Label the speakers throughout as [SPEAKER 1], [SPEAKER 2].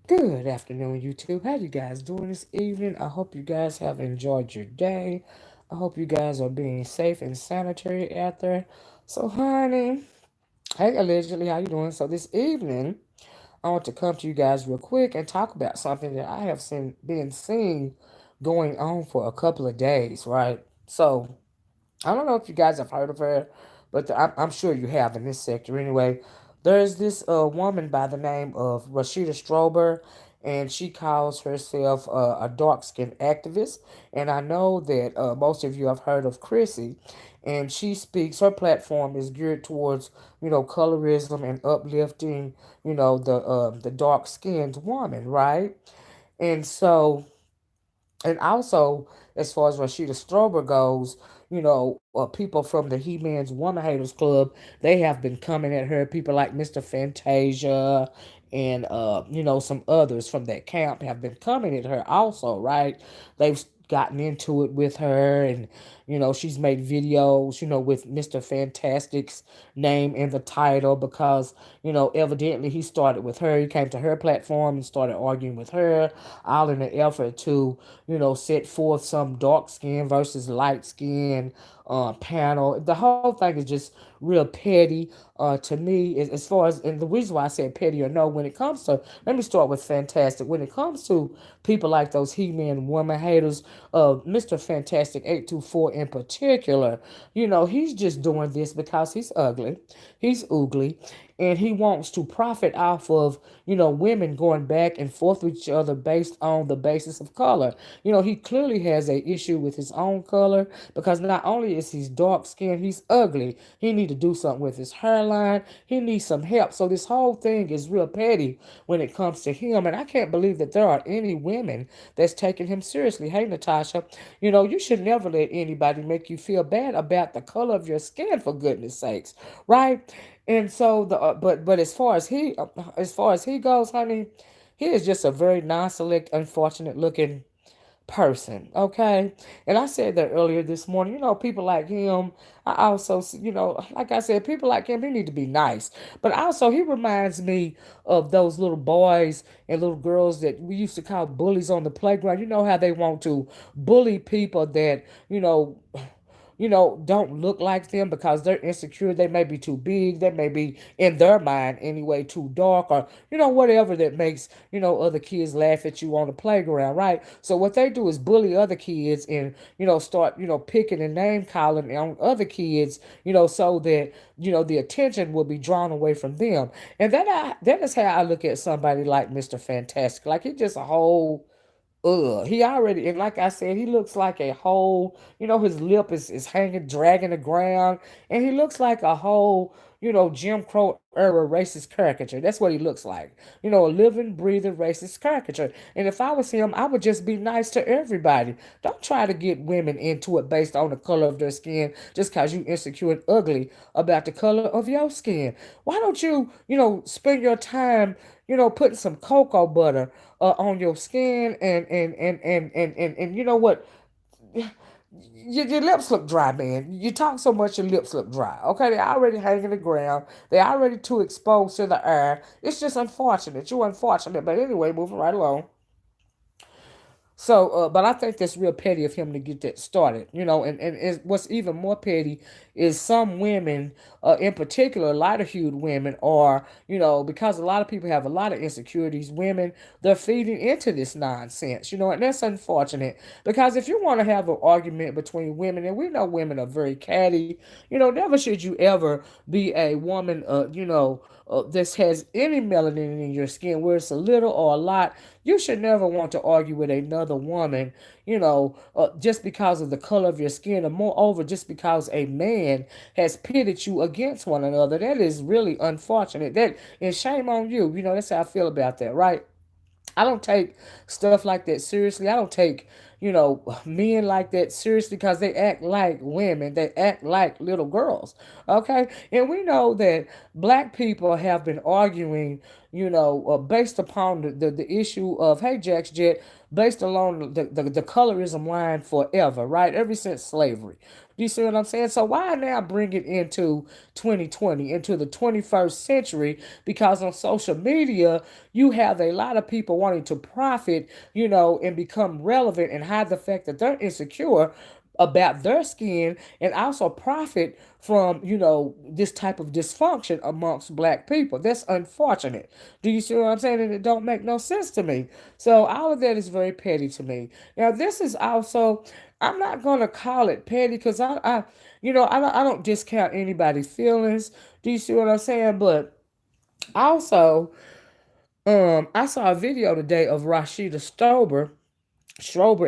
[SPEAKER 1] Good afternoon, YouTube. How you guys doing this evening? I hope you guys have enjoyed your day. I hope you guys are being safe and sanitary out there. So, honey, hey, allegedly, how you doing? So, this evening, I want to come to you guys real quick and talk about something that I have been seeing going on for a couple of days, right? So, I don't know if you guys have heard of her, but I'm sure you have in this sector anyway. There's this woman by the name of Rashida Strober, and she calls herself a dark skin activist. And I know that most of you have heard of Chrissy, and she speaks. Her platform is geared towards colorism and uplifting the dark skinned woman, right? And so and also, as far as Rashida Strober goes, people from the He Man's Woman Haters Club, they have been coming at her. People like Mr. Fantasia and, some others from that camp have been coming at her also, right? They've gotten into it with her, and she's made videos with Mr. Fantastic's name in the title because evidently he started with her. He came to her platform and started arguing with her, all in an effort to set forth some dark skin versus light skin panel. The whole thing is just real petty to me. As far as, and the reason why I said petty or no, when it comes to, let me start with Fantastic. When it comes to people like those He-Man woman haters, Mr. Fantastic 824 in particular, he's just doing this because he's ugly, he's oogly, and he wants to profit off of women going back and forth with each other based on the basis of color. He clearly has a issue with his own color because not only is he dark skinned, he's ugly. He need to do something with his hairline. He needs some help. So this whole thing is real petty when it comes to him, and I can't believe that there are any women that's taking him seriously. Hey, Natasha, you should never let anybody make you feel bad about the color of your skin, for goodness sakes, right? And so but as far as he goes, honey, he is just a very non-select, unfortunate looking person, okay? And I said that earlier this morning. People like him, I also, like I said, people like him, he need to be nice. But also, he reminds me of those little boys and little girls that we used to call bullies on the playground. You know how they want to bully people that, don't look like them because they're insecure. They may be too big. They may be, in their mind anyway, too dark, or, whatever that makes, other kids laugh at you on the playground, right? So what they do is bully other kids and, start, picking and name calling on other kids, so that, the attention will be drawn away from them. And that is how I look at somebody like Mr. Fantastic. Like, he's just a whole he already, and like I said, he looks like a whole, his lip is hanging, dragging the ground, and he looks like a whole, Jim Crow era racist caricature. That's what he looks like. A living, breathing racist caricature. And if I was him, I would just be nice to everybody. Don't try to get women into it based on the color of their skin just because you insecure and ugly about the color of your skin. Why don't you, spend your time, putting some cocoa butter on your skin and you know what? Your lips look dry, man. You talk so much, your lips look dry. Okay, they're already hanging the ground. They're already too exposed to the air. It's just unfortunate. You're unfortunate. But anyway, moving right along. So, but I think that's real petty of him to get that started, and what's even more petty is some women, in particular, lighter hued women, are, because a lot of people have a lot of insecurities, women, they're feeding into this nonsense, and that's unfortunate because if you want to have an argument between women, and we know women are very catty, never should you ever be a woman, this has any melanin in your skin, where it's a little or a lot, you should never want to argue with another woman, just because of the color of your skin, and moreover, just because a man has pitted you against one another. That is really unfortunate. That and shame on you. That's how I feel about that, right? I don't take stuff like that seriously. I don't take, men like that seriously because they act like women. They act like little girls. Okay? And we know that black people have been arguing, based upon the issue of, hey, Jack's Jet, based along the colorism line forever, right? Ever since slavery. Do you see what I'm saying? So why now bring it into 2020, into the 21st century? Because on social media, you have a lot of people wanting to profit, and become relevant and hide the fact that they're insecure about their skin, and also profit from this type of dysfunction amongst black people. That's unfortunate. Do you see what I'm saying? And it don't make no sense to me. So all of that is very petty to me. Now this is also, I'm not gonna call it petty because I don't discount anybody's feelings. Do you see what I'm saying? But also, I saw a video today of Rashida Strober,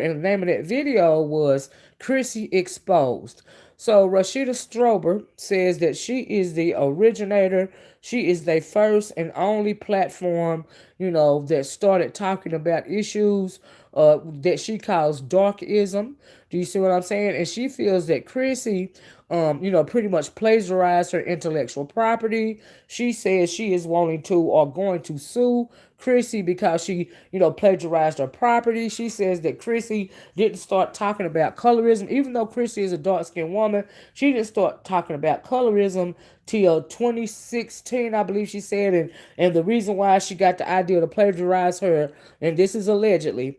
[SPEAKER 1] and the name of that video was Chrissy Exposed. So Rashida Strober says that she is the originator. She is the first and only platform, that started talking about issues that she calls darkism. Do you see what I'm saying? And she feels that Chrissy, pretty much plagiarized her intellectual property. She says she is wanting to or going to sue Chrissy because she, plagiarized her property. She says that Chrissy didn't start talking about colorism, even though Chrissy is a dark-skinned woman. She didn't start talking about colorism till 2016, I believe she said, and the reason why she got the idea to plagiarize her, and this is allegedly.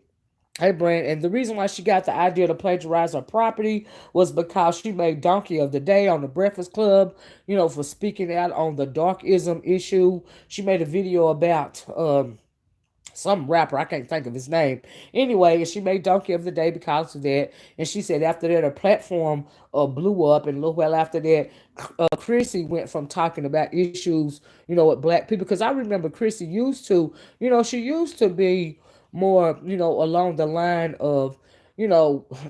[SPEAKER 1] Hey, Brand, and the reason why she got the idea to plagiarize her property was because she made Donkey of the Day on the Breakfast Club, for speaking out on the darkism issue. She made a video about some rapper, I can't think of his name. Anyway, she made Donkey of the Day because of that. And she said after that, her platform blew up. And a little while after that, Chrissy went from talking about issues, with black people. Because I remember Chrissy she used to be more, along the line of,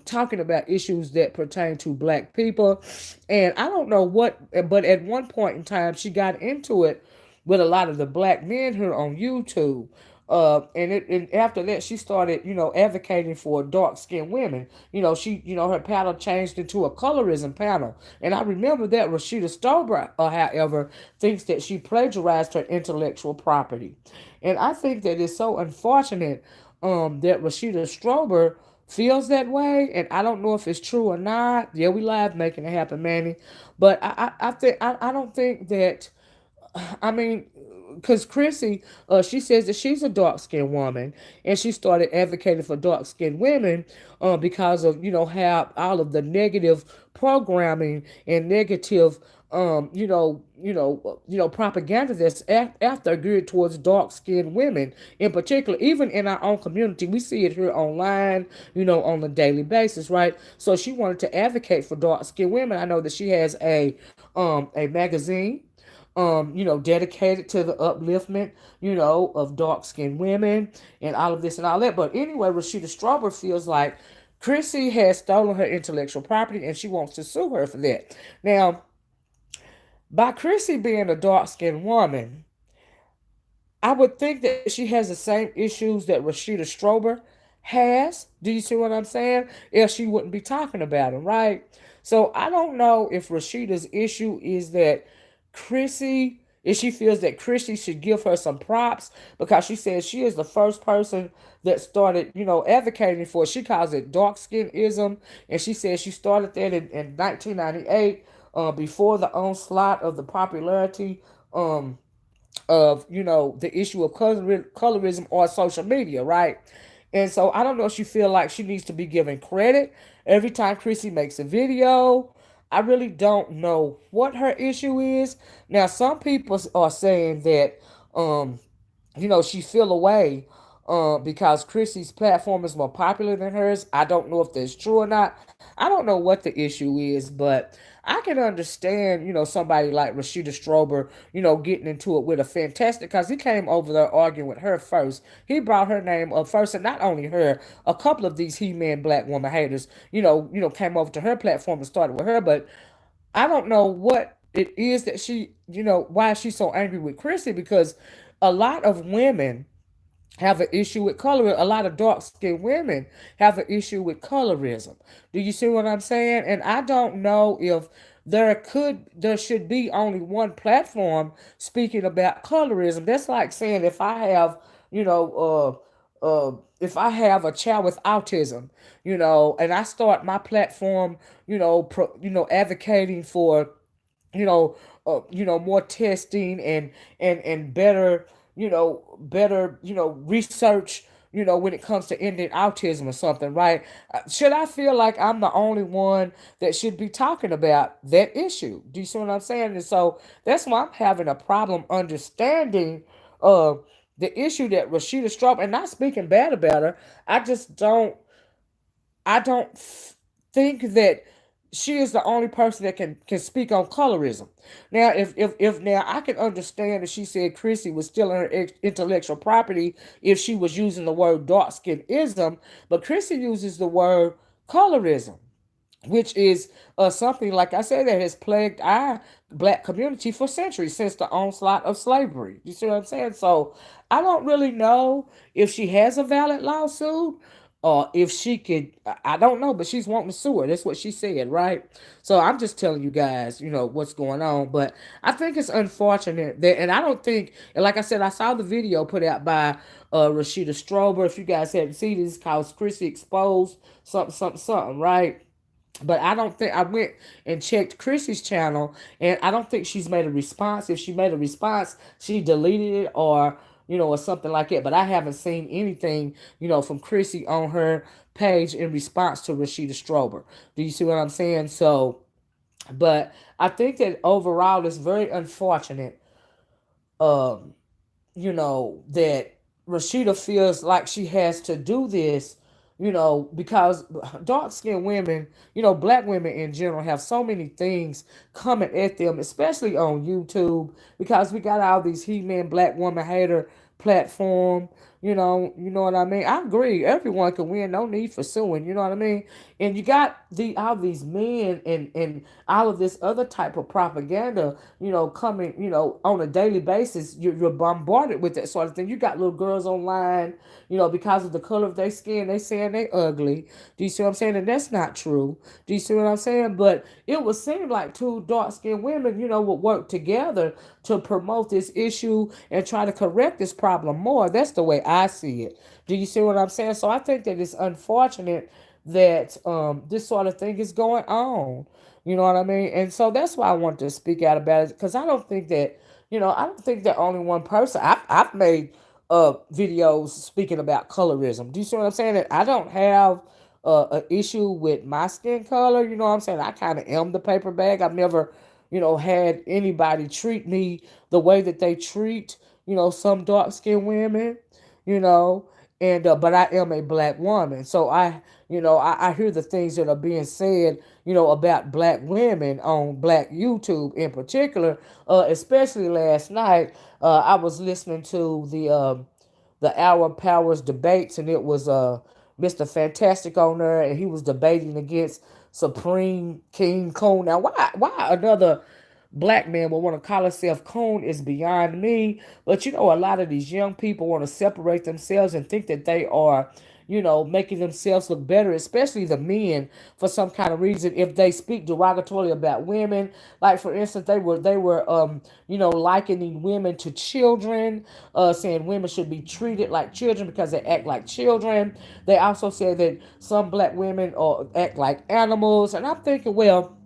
[SPEAKER 1] talking about issues that pertain to black people. And I don't know what, but at one point in time, she got into it with a lot of the black men here on YouTube. And after that, she started, advocating for dark skinned women. Her panel changed into a colorism panel. And I remember that Rashida Stober, however, thinks that she plagiarized her intellectual property. And I think that it's so unfortunate that Rashida Strober feels that way, and I don't know if it's true or not. Yeah, we live making it happen, Manny. But I don't think that. I mean, because Chrissy, she says that she's a dark skinned woman, and she started advocating for dark skinned women, because of how all of the negative programming and negative, propaganda that's after geared towards dark skinned women in particular. Even in our own community, we see it here online, on a daily basis, right? So she wanted to advocate for dark skinned women. I know that she has a magazine, dedicated to the upliftment, of dark skinned women and all of this and all that. But anyway, Rashida Strawber feels like Chrissy has stolen her intellectual property and she wants to sue her for that. Now, by Chrissy being a dark skinned woman, I would think that she has the same issues that Rashida Strober has. Do you see what I'm saying? If she wouldn't be talking about them, right? So I don't know if Rashida's issue is that if she feels that Chrissy should give her some props because she says she is the first person that started, advocating for it. She calls it dark-skinism, and she says she started that in 1998, before the onslaught of the popularity, of the issue of colorism on social media, right? And so I don't know if she feel like she needs to be given credit every time Chrissy makes a video. I really don't know what her issue is. Now some people are saying that she feel away because Chrissy's platform is more popular than hers. I don't know if that's true or not. I don't know what the issue is, but I can understand, somebody like Rashida Strober, getting into it with a fantastic, because he came over there arguing with her first. He brought her name up first, and not only her, a couple of these He-Man black woman haters, came over to her platform and started with her. But I don't know what it is that she, why she's so angry with Chrissy, because a lot of women have an issue with colorism. A lot of dark skinned women have an issue with colorism. Do you see what I'm saying? And I don't know if there should be only one platform speaking about colorism. That's like saying if I have, you know, if I have a child with autism, and I start my platform, advocating for more testing and better research, when it comes to ending autism or something, right? Should I feel like I'm the only one that should be talking about that issue? Do you see what I'm saying? And so that's why I'm having a problem understanding uh the issue that Rashida Strawberry, and not speaking bad about her. I just don't think that she is the only person that can speak on colorism. Now, if now I can understand that she said Chrissy was stealing her intellectual property if she was using the word dark-skinism, but Chrissy uses the word colorism, which is something, like I said, that has plagued our black community for centuries, since the onslaught of slavery. You see what I'm saying? So I don't really know if she has a valid lawsuit, or if she could. I don't know, but she's wanting to sue her. That's what she said, right? So I'm just telling you guys, what's going on. But I think it's unfortunate that, and I don't think, and like I said, I saw the video put out by Rashida Strober. If you guys haven't seen this, it's called Chrissy Exposed, something, something, something, right? But I don't think, I went and checked Chrissy's channel, and I don't think she's made a response. If she made a response, she deleted it, or something like that. But I haven't seen anything, from Chrissy on her page in response to Rashida Strober. Do you see what I'm saying? So, but I think that overall it's very unfortunate, um, that Rashida feels like she has to do this, because dark skinned women, black women in general, have so many things coming at them, especially on YouTube, because we got all these He-Man black woman hater platform. You know what I mean? I agree. Everyone can win. No need for suing. You know what I mean? And you got all these men and all of this other type of propaganda, coming, on a daily basis. You're bombarded with that sort of thing. You got little girls online, because of the color of their skin, they saying they ugly. Do you see what I'm saying? And that's not true. Do you see what I'm saying? But it would seem like two dark skinned women, would work together to promote this issue and try to correct this problem more. That's the way I see it. Do you see what I'm saying? So I think that it's unfortunate that this sort of thing is going on. You know what I mean? And so that's why I want to speak out about it, because I don't think that, I don't think that only one person. I've made videos speaking about colorism. Do you see what I'm saying? That I don't have an issue with my skin color. You know what I'm saying? I kind of am the paper bag. I've never, had anybody treat me the way that they treat, some dark skinned women, you know, and but I am a black woman, so I hear the things that are being said, about black women on black YouTube in particular, especially last night. I was listening to the Hour Powers debates, and it was Mr. Fantastic on there, and he was debating against Supreme King Coon. Now, why another black man will want to call himself coon is beyond me. But a lot of these young people want to separate themselves and think that they are, making themselves look better, especially the men, for some kind of reason. If they speak derogatorily about women, like for instance, they were likening women to children, saying women should be treated like children because they act like children. They also said that some black women act like animals, and I'm thinking, well,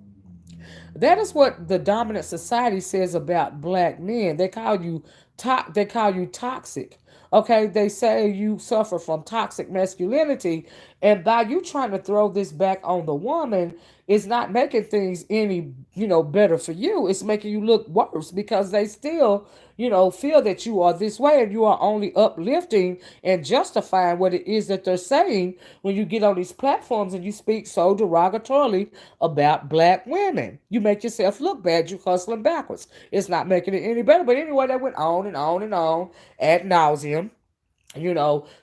[SPEAKER 1] that is what the dominant society says about black men. They call you toxic. Okay, they say you suffer from toxic masculinity, and by you trying to throw this back on the woman, it's not making things any, better for you. It's making you look worse because they still, feel that you are this way, and you are only uplifting and justifying what it is that they're saying when you get on these platforms and you speak so derogatorily about black women. You make yourself look bad. You hustling backwards. It's not making it any better. But anyway, that went on and on and on ad nauseum,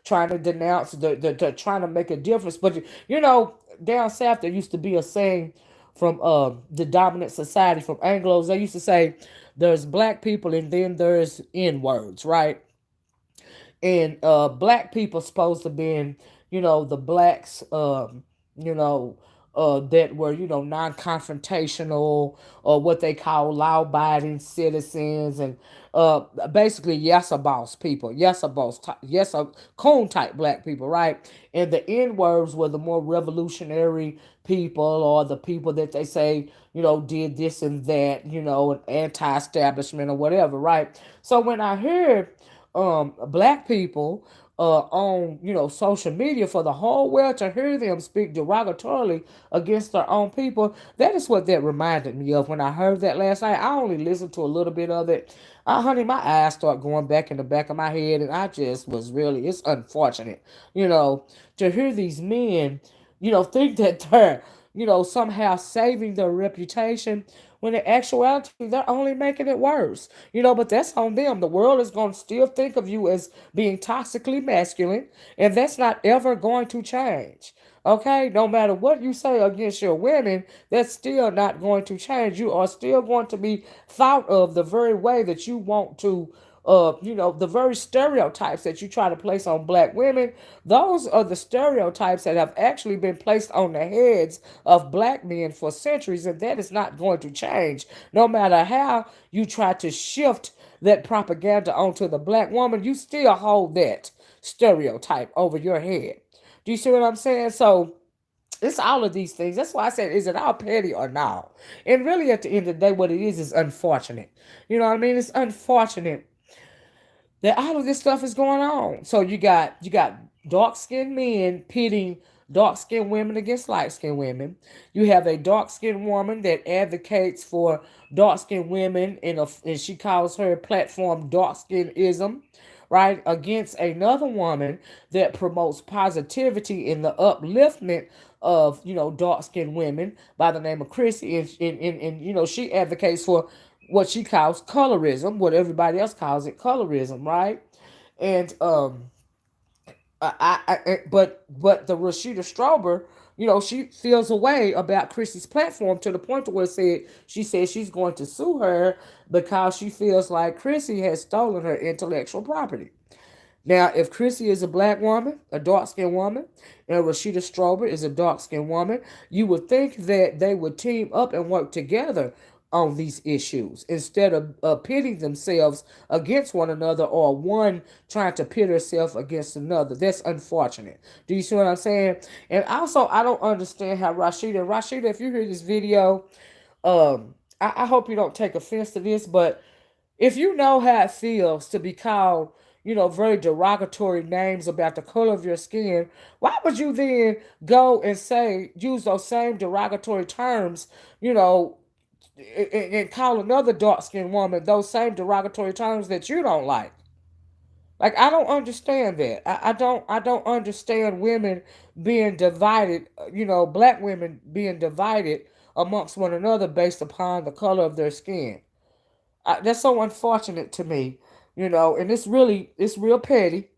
[SPEAKER 1] trying to denounce the trying to make a difference. But down south there used to be a saying from the dominant society from Anglos. They used to say there's black people and then there's N words, right? And black people supposed to be in, the blacks, you know that were, non-confrontational, or what they call law-abiding citizens, and basically yes a boss people, yes a boss, yes a cone type black people, right? And the N-words were the more revolutionary people, or the people that they say, did this and that, an anti-establishment or whatever, right? So when I heard black people on social media, for the whole world to hear them speak derogatorily against their own people, that is what that reminded me of when I heard that last night. I only listened to a little bit of it. Honey, my eyes start going back in the back of my head, and I just was really, it's unfortunate, to hear these men, think that they're, somehow saving their reputation, when in actuality they're only making it worse. But that's on them. The world is going to still think of you as being toxically masculine, and that's not ever going to change. Okay, no matter what you say against your women, that's still not going to change. You are still going to be thought of the very way that you want to, the very stereotypes that you try to place on black women. Those are the stereotypes that have actually been placed on the heads of black men for centuries, and that is not going to change. No matter how you try to shift that propaganda onto the black woman, you still hold that stereotype over your head. Do you see what I'm saying? So it's all of these things. That's why I said, is it all petty or not? And really, at the end of the day, what it is unfortunate. You know what I mean? It's unfortunate that all of this stuff is going on. So you got dark skinned men pitting dark skinned women against light skinned women. You have a dark skinned woman that advocates for dark skinned women, and she calls her platform DarkSkinism, right? Against another woman that promotes positivity in the upliftment of dark skinned women by the name of Chrissy, and she advocates for what she calls colorism, what everybody else calls it colorism, right? And but the Rashida Strober, she feels a way about Chrissy's platform, to the point to where she said she's going to sue her because she feels like Chrissy has stolen her intellectual property. Now, if Chrissy is a black woman, a dark skinned woman, and Rashida Strober is a dark skinned woman, you would think that they would team up and work together on these issues instead of pitting themselves against one another, or one trying to pit herself against another. That's unfortunate. Do you see what I'm saying? And also, I don't understand how Rashida, if you hear this video, I hope you don't take offense to this, but if you know how it feels to be called, very derogatory names about the color of your skin, why would you then go and use those same derogatory terms, you know, and call another dark skinned woman those same derogatory terms that you don't like? Like, I don't understand that. I don't understand women being divided, black women being divided amongst one another based upon the color of their skin. That's so unfortunate to me, and it's real petty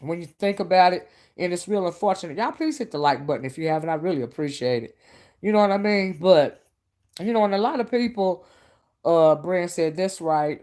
[SPEAKER 1] when you think about it, and it's real unfortunate. Y'all, please hit the like button if you haven't. I really appreciate it. You know what I mean? But and a lot of people, Brand said that's right.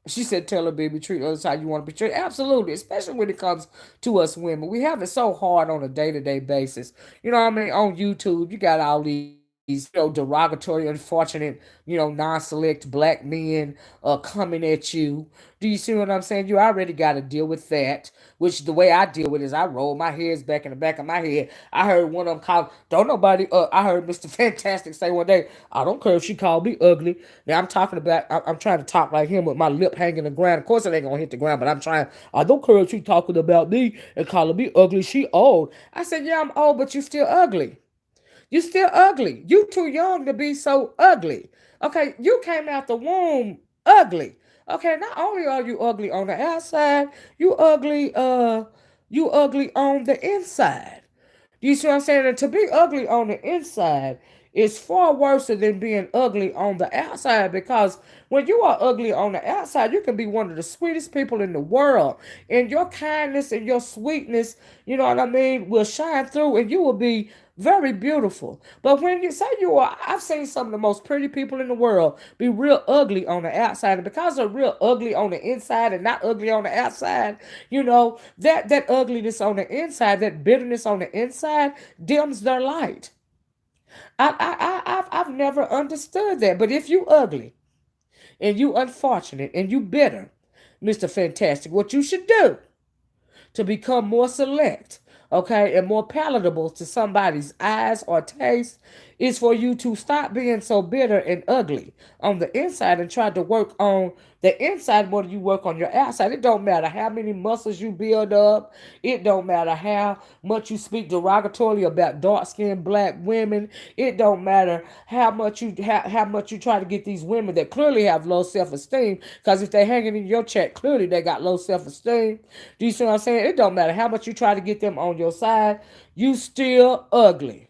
[SPEAKER 1] She said, "Tell her, baby, treat others how you want to be treated." Absolutely, especially when it comes to us women. We have it so hard on a day-to-day basis. You know what I mean? On YouTube, you got all these these, derogatory, unfortunate, non-select black men coming at you. Do you see what I'm saying? You already got to deal with that, which the way I deal with it is I roll my hairs back in the back of my head. I heard one of them call, don't nobody, I heard Mr. Fantastic say one day, I don't care if she called me ugly. Now I'm talking about, I'm trying to talk like him with my lip hanging the ground. Of course it ain't going to hit the ground, but I'm trying, I don't care if she talking about me and calling me ugly. She old. I said, yeah, I'm old, but you still ugly. You still ugly. You too young to be so ugly. Okay, you came out the womb ugly. Okay, not only are you ugly on the outside, you ugly on the inside. Do you see what I'm saying? And to be ugly on the inside is far worse than being ugly on the outside, because when you are ugly on the outside, you can be one of the sweetest people in the world. And your kindness and your sweetness, you know what I mean, will shine through and you will be very beautiful. But when you say you are, I've seen some of the most pretty people in the world be real ugly on the outside. And because they're real ugly on the inside and not ugly on the outside, that ugliness on the inside, that bitterness on the inside dims their light. I've never understood that. But if you ugly and you unfortunate and you bitter, Mr. Fantastic, what you should do to become more select, okay, and more palatable to somebody's eyes or taste is for you to stop being so bitter and ugly on the inside and try to work on the inside more than you work on your outside. It don't matter how many muscles you build up. It don't matter how much you speak derogatorily about dark-skinned black women. It don't matter how much you try to get these women that clearly have low self-esteem, because if they hanging in your chat, clearly they got low self-esteem. Do you see what I'm saying? It don't matter how much you try to get them on your side. You still ugly.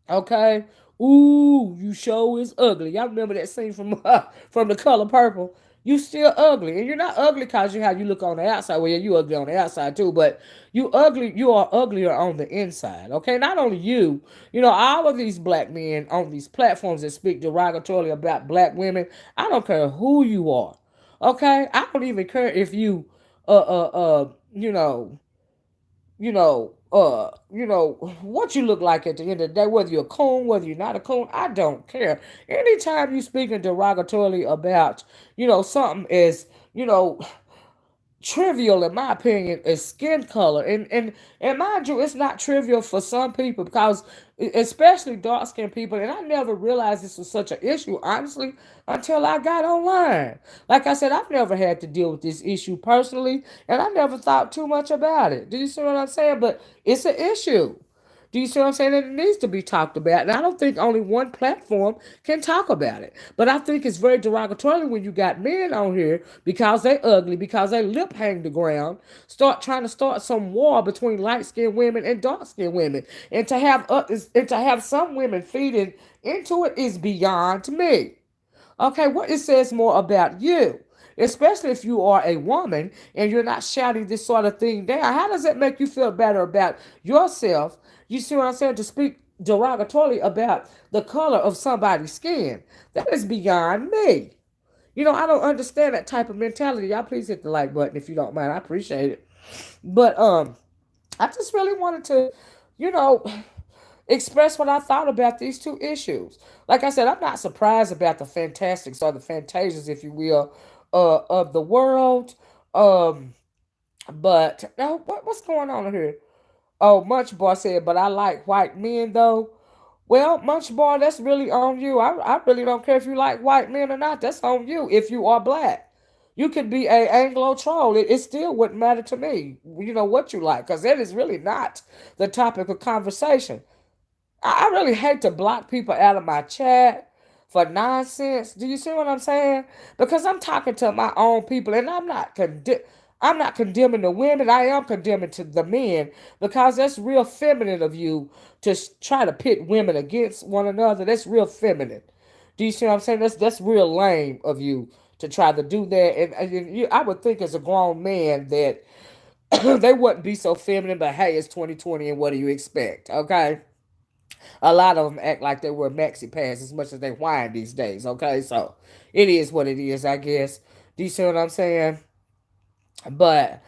[SPEAKER 1] Okay. Ooh, you sure is ugly. Y'all remember that scene from from The Color Purple? You still ugly, and you're not ugly because you how you look on the outside. Well, yeah, you ugly on the outside too, but you ugly. You are uglier on the inside. Okay, not only you. All of these black men on these platforms that speak derogatorily about black women. I don't care who you are. Okay, I don't even care if you, you know, what you look like at the end of the day, whether you're a coon, whether you're not a coon, I don't care. Anytime you speaking derogatorily about, something is, you know, trivial in my opinion is skin color, and mind you, it's not trivial for some people, because especially dark skinned people, and I never realized this was such an issue, honestly, until I got online. Like I said, I've never had to deal with this issue personally, and I never thought too much about it. Do you see what I'm saying? But it's an issue. Do you see what I'm saying? And it needs to be talked about. And I don't think only one platform can talk about it. But I think it's very derogatory when you got men on here, because they ugly, because they lip hang the ground, start trying to start some war between light skinned women and dark skinned women. And to have some women feeding into it is beyond me. Okay, what it says more about you, especially if you are a woman and you're not shouting this sort of thing down. How does that make you feel better about yourself? You see what I'm saying? To speak derogatorily about the color of somebody's skin. That is beyond me. I don't understand that type of mentality. Y'all please hit the like button if you don't mind. I appreciate it. But I just really wanted to, you know, express what I thought about these two issues. Like I said, I'm not surprised about the fantastics or the fantasias, if you will, of the world. Um, but now, what's going on here? Oh, Munch Boy said, but I like white men though. Well, Munch Boy, that's really on you. I really don't care if you like white men or not. That's on you if you are black. You could be a Anglo troll. It still wouldn't matter to me. You know what you like, because that is really not the topic of conversation. I really hate to block people out of my chat for nonsense. Do you see what I'm saying? Because I'm talking to my own people, and I'm not condemning the women. I am condemning to the men, because that's real feminine of you to try to pit women against one another. That's real feminine. Do you see what I'm saying? That's real lame of you to try to do that. I would think as a grown man that they wouldn't be so feminine. But hey, it's 2020, and what do you expect? Okay. A lot of them act like they wear maxi pads as much as they whine these days. Okay, so it is what it is, I guess. Do you see what I'm saying? But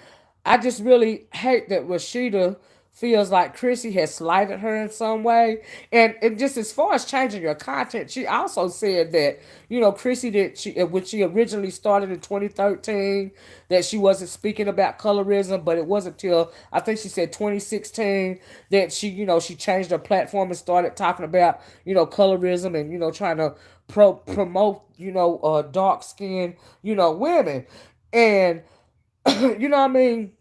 [SPEAKER 1] I just really hate that Rashida feels like Chrissy has slighted her in some way. And just as far as changing your content, she also said that, Chrissy did she when she originally started in 2013, that she wasn't speaking about colorism, but it wasn't till I think she said 2016 that she changed her platform and started talking about, colorism and, trying to promote, dark skinned, women. And I mean,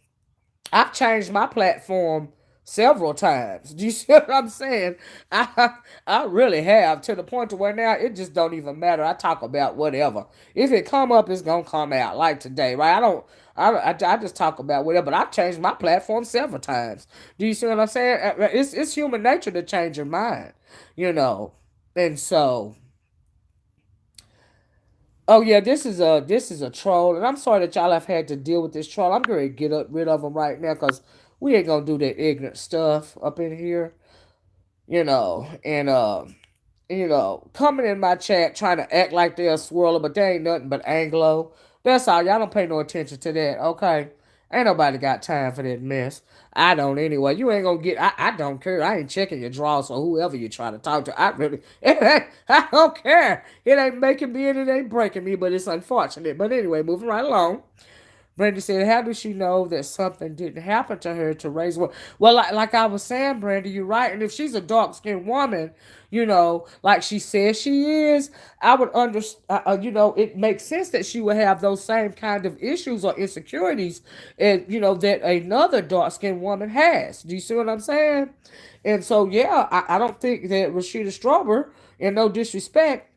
[SPEAKER 1] I've changed my platform several times. Do you see what I'm saying? I really have, to the point to where now it just don't even matter. I talk about whatever. If it come up, it's gonna come out. Like today, right? I don't. I just talk about whatever. But I've changed my platform several times. Do you see what I'm saying? It's human nature to change your mind, you know. And so, oh yeah, this is a troll, and I'm sorry that y'all have had to deal with this troll. I'm going to rid of him right now because we ain't gonna do that ignorant stuff up in here, and coming in my chat trying to act like they're a swirler, but they ain't nothing but Anglo. That's all. Y'all don't pay no attention to that, okay? Ain't nobody got time for that mess. I don't anyway. You ain't gonna get. I don't care. I ain't checking your draws or whoever you try to talk to. I don't care. It ain't making me and it ain't breaking me, but it's unfortunate. But anyway, moving right along. Brandy said, "How does she know that something didn't happen to her to raise one?" Well, like I was saying, Brandy, you're right. And if she's a dark skinned woman, like she says she is, I would understand. It makes sense that she would have those same kind of issues or insecurities, and that another dark skinned woman has. Do you see what I'm saying? And so, yeah, I don't think that Rashida Strober, in no disrespect,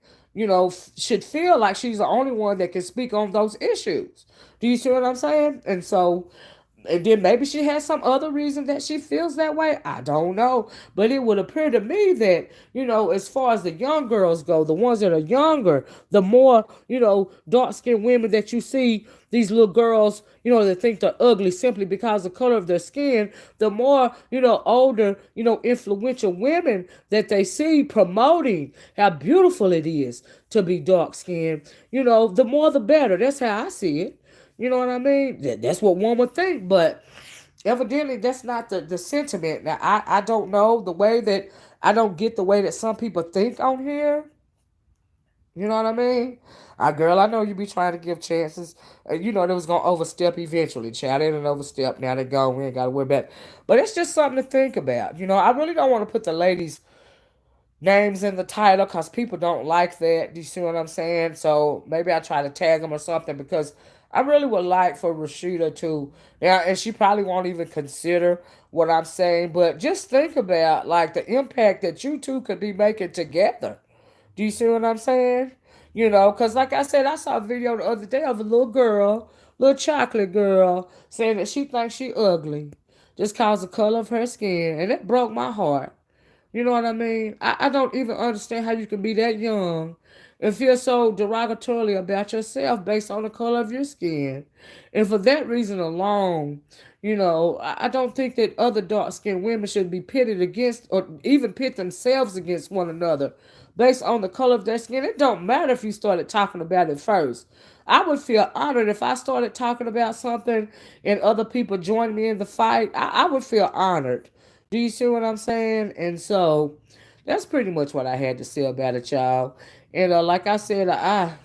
[SPEAKER 1] should feel like she's the only one that can speak on those issues. Do you see what I'm saying? And then maybe she has some other reason that she feels that way. I don't know. But it would appear to me that, as far as the young girls go, the ones that are younger, the more, dark skinned women that you see, these little girls, that think they're ugly simply because of the color of their skin, the more, older, influential women that they see promoting how beautiful it is to be dark skinned, the more the better. That's how I see it. You know what I mean? That's what one would think, but evidently that's not the sentiment. Now, I don't know the way that I don't get the way that some people think on here. You know what I mean? Girl, I know you be trying to give chances. They was gonna overstep eventually. Child, they didn't overstep. Now they gone. We ain't gotta worry about it. But it's just something to think about. I really don't want to put the ladies' names in the title because people don't like that. Do you see what I'm saying? So maybe I try to tag them or something because I really would like for Rashida to now, and she probably won't even consider what I'm saying, but just think about like the impact that you two could be making together. Do you see what I'm saying? Because like I said, I saw a video the other day of a little girl, little chocolate girl, saying that she thinks she ugly just cause the color of her skin, and it broke my heart. You know what I mean? I don't even understand how you can be that young and feel so derogatorily about yourself based on the color of your skin. And for that reason alone, I don't think that other dark skinned women should be pitted against or even pit themselves against one another based on the color of their skin. It don't matter if you started talking about it first. I would feel honored if I started talking about something and other people joined me in the fight. I would feel honored. Do you see what I'm saying? And so that's pretty much what I had to say about it, y'all. And like I said, I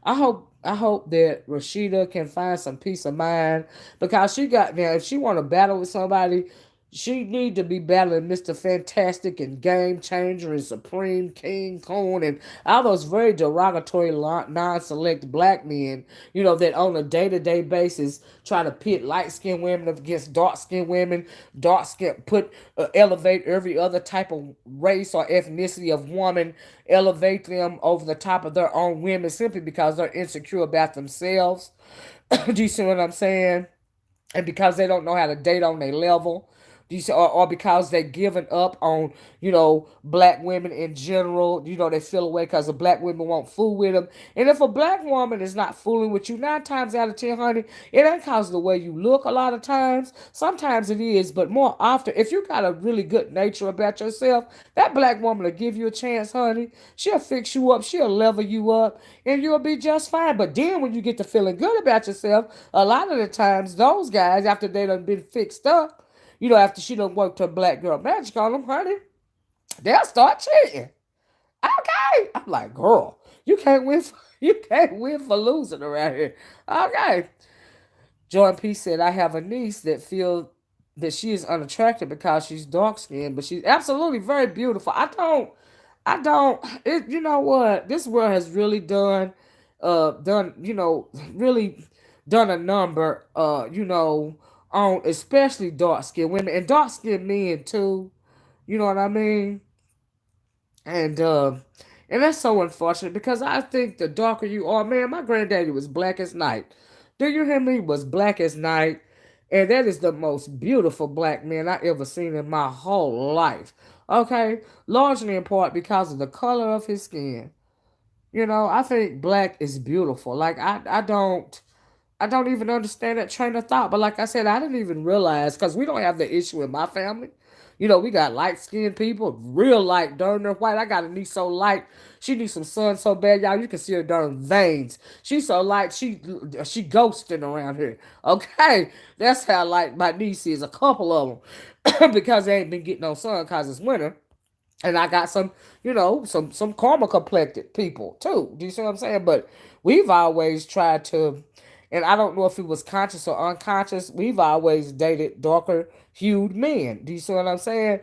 [SPEAKER 1] hope that Rashida can find some peace of mind because she got now. If she want to battle with somebody, she need to be battling Mr. Fantastic and Game Changer and Supreme King Coon and all those very derogatory non-select black men, that on a day-to-day basis try to pit light-skinned women against dark-skinned women, elevate every other type of race or ethnicity of woman, elevate them over the top of their own women simply because they're insecure about themselves. Do you see what I'm saying? And because they don't know how to date on their level. Or because they given up on, black women in general. They feel away because the black women won't fool with them. And if a black woman is not fooling with you, 9 times out of 10, honey, it ain't because of the way you look a lot of times. Sometimes it is, but more often, if you got a really good nature about yourself, that black woman will give you a chance, honey. She'll fix you up. She'll level you up, and you'll be just fine. But then when you get to feeling good about yourself, a lot of the times, those guys, after they done been fixed up, after she done worked her black girl magic on them, honey, they'll start cheating. Okay. I'm like, girl, you can't win. You can't win for losing around here. Okay. Joy and Peace said, I have a niece that feel that she is unattractive because she's dark skinned, but she's absolutely very beautiful. I don't, you know what? This world has really really done a number, on especially dark skinned women and dark skinned men too. You know what I mean? And and that's so unfortunate because I think the darker you are, man, my granddaddy was black as night. Do you hear me? Was black as night. And that is the most beautiful black man I ever seen in my whole life. Okay? Largely in part because of the color of his skin. I think black is beautiful. Like I don't even understand that train of thought. But like I said, I didn't even realize because we don't have the issue in my family. We got light skinned people, real light, darn near white. I got a niece so light, she needs some sun so bad, y'all. You can see her darn veins. She's so light, she ghosting around here. Okay, that's how light my niece is. A couple of them, because they ain't been getting no sun because it's winter. And I got some, some karma complected people too. Do you see what I'm saying? But we've always tried to, and I don't know if it was conscious or unconscious. We've always dated darker hued men. Do you see what I'm saying?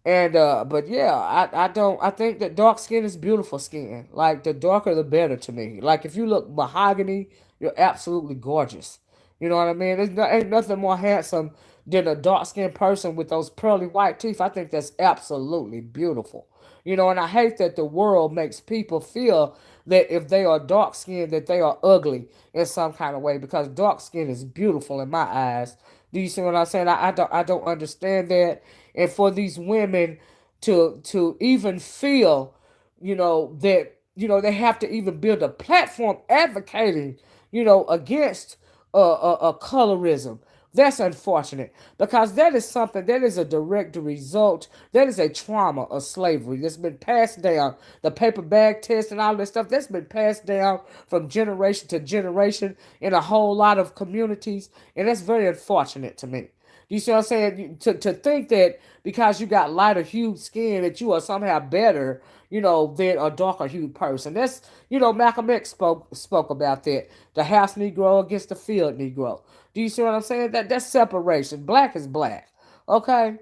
[SPEAKER 1] And but yeah, I think that dark skin is beautiful skin. Like the darker the better to me. Like if you look mahogany, you're absolutely gorgeous. You know what I mean? Ain't nothing more handsome than a dark skinned person with those pearly white teeth. I think that's absolutely beautiful. And I hate that the world makes people feel that if they are dark skinned that they are ugly in some kind of way because dark skin is beautiful in my eyes. Do you see what I'm saying? I don't understand that. And for these women to even feel, that they have to even build a platform advocating, against colorism. That's unfortunate because that is something that is a direct result. That is a trauma of slavery that's been passed down. The paper bag test and all this stuff that's been passed down from generation to generation in a whole lot of communities, and that's very unfortunate to me. You see what I'm saying? To think that because you got lighter hued skin that you are somehow better, than a darker hued person. That's Malcolm X spoke about that. The house Negro against the field Negro. Do you see what I'm saying? That's separation. Black is black. Okay?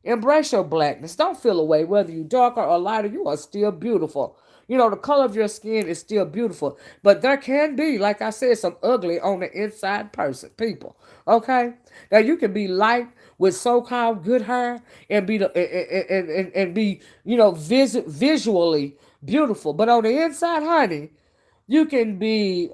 [SPEAKER 1] Embrace your blackness. Don't feel away. Whether you darker or lighter, you are still beautiful. The color of your skin is still beautiful. But there can be, like I said, some ugly on the inside people. Okay? Now you can be light with so-called good hair and be and be, visually beautiful. But on the inside, honey, you can be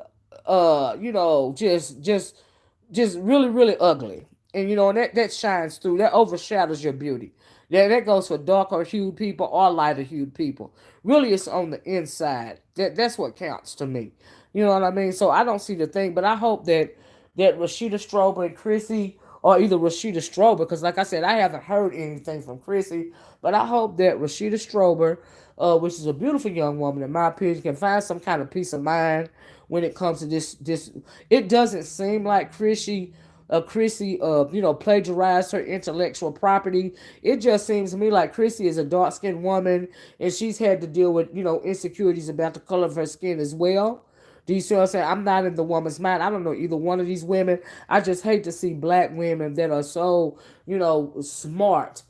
[SPEAKER 1] just really really ugly, and that shines through, that overshadows your beauty. That goes for darker hued people or lighter hued people. Really, it's on the inside that's what counts to me. You know what I mean? So I don't see the thing, but I hope that Rashida Strober and Chrissy, or either Rashida Strober, because like I said, I haven't heard anything from Chrissy, but I hope that Rashida Strober, which is a beautiful young woman in my opinion, can find some kind of peace of mind when it comes to this. It doesn't seem like Chrissy, plagiarized her intellectual property. It just seems to me like Chrissy is a dark skinned woman, and she's had to deal with, insecurities about the color of her skin as well. Do you see what I'm saying? I'm not in the woman's mind. I don't know either one of these women. I just hate to see black women that are so, smart,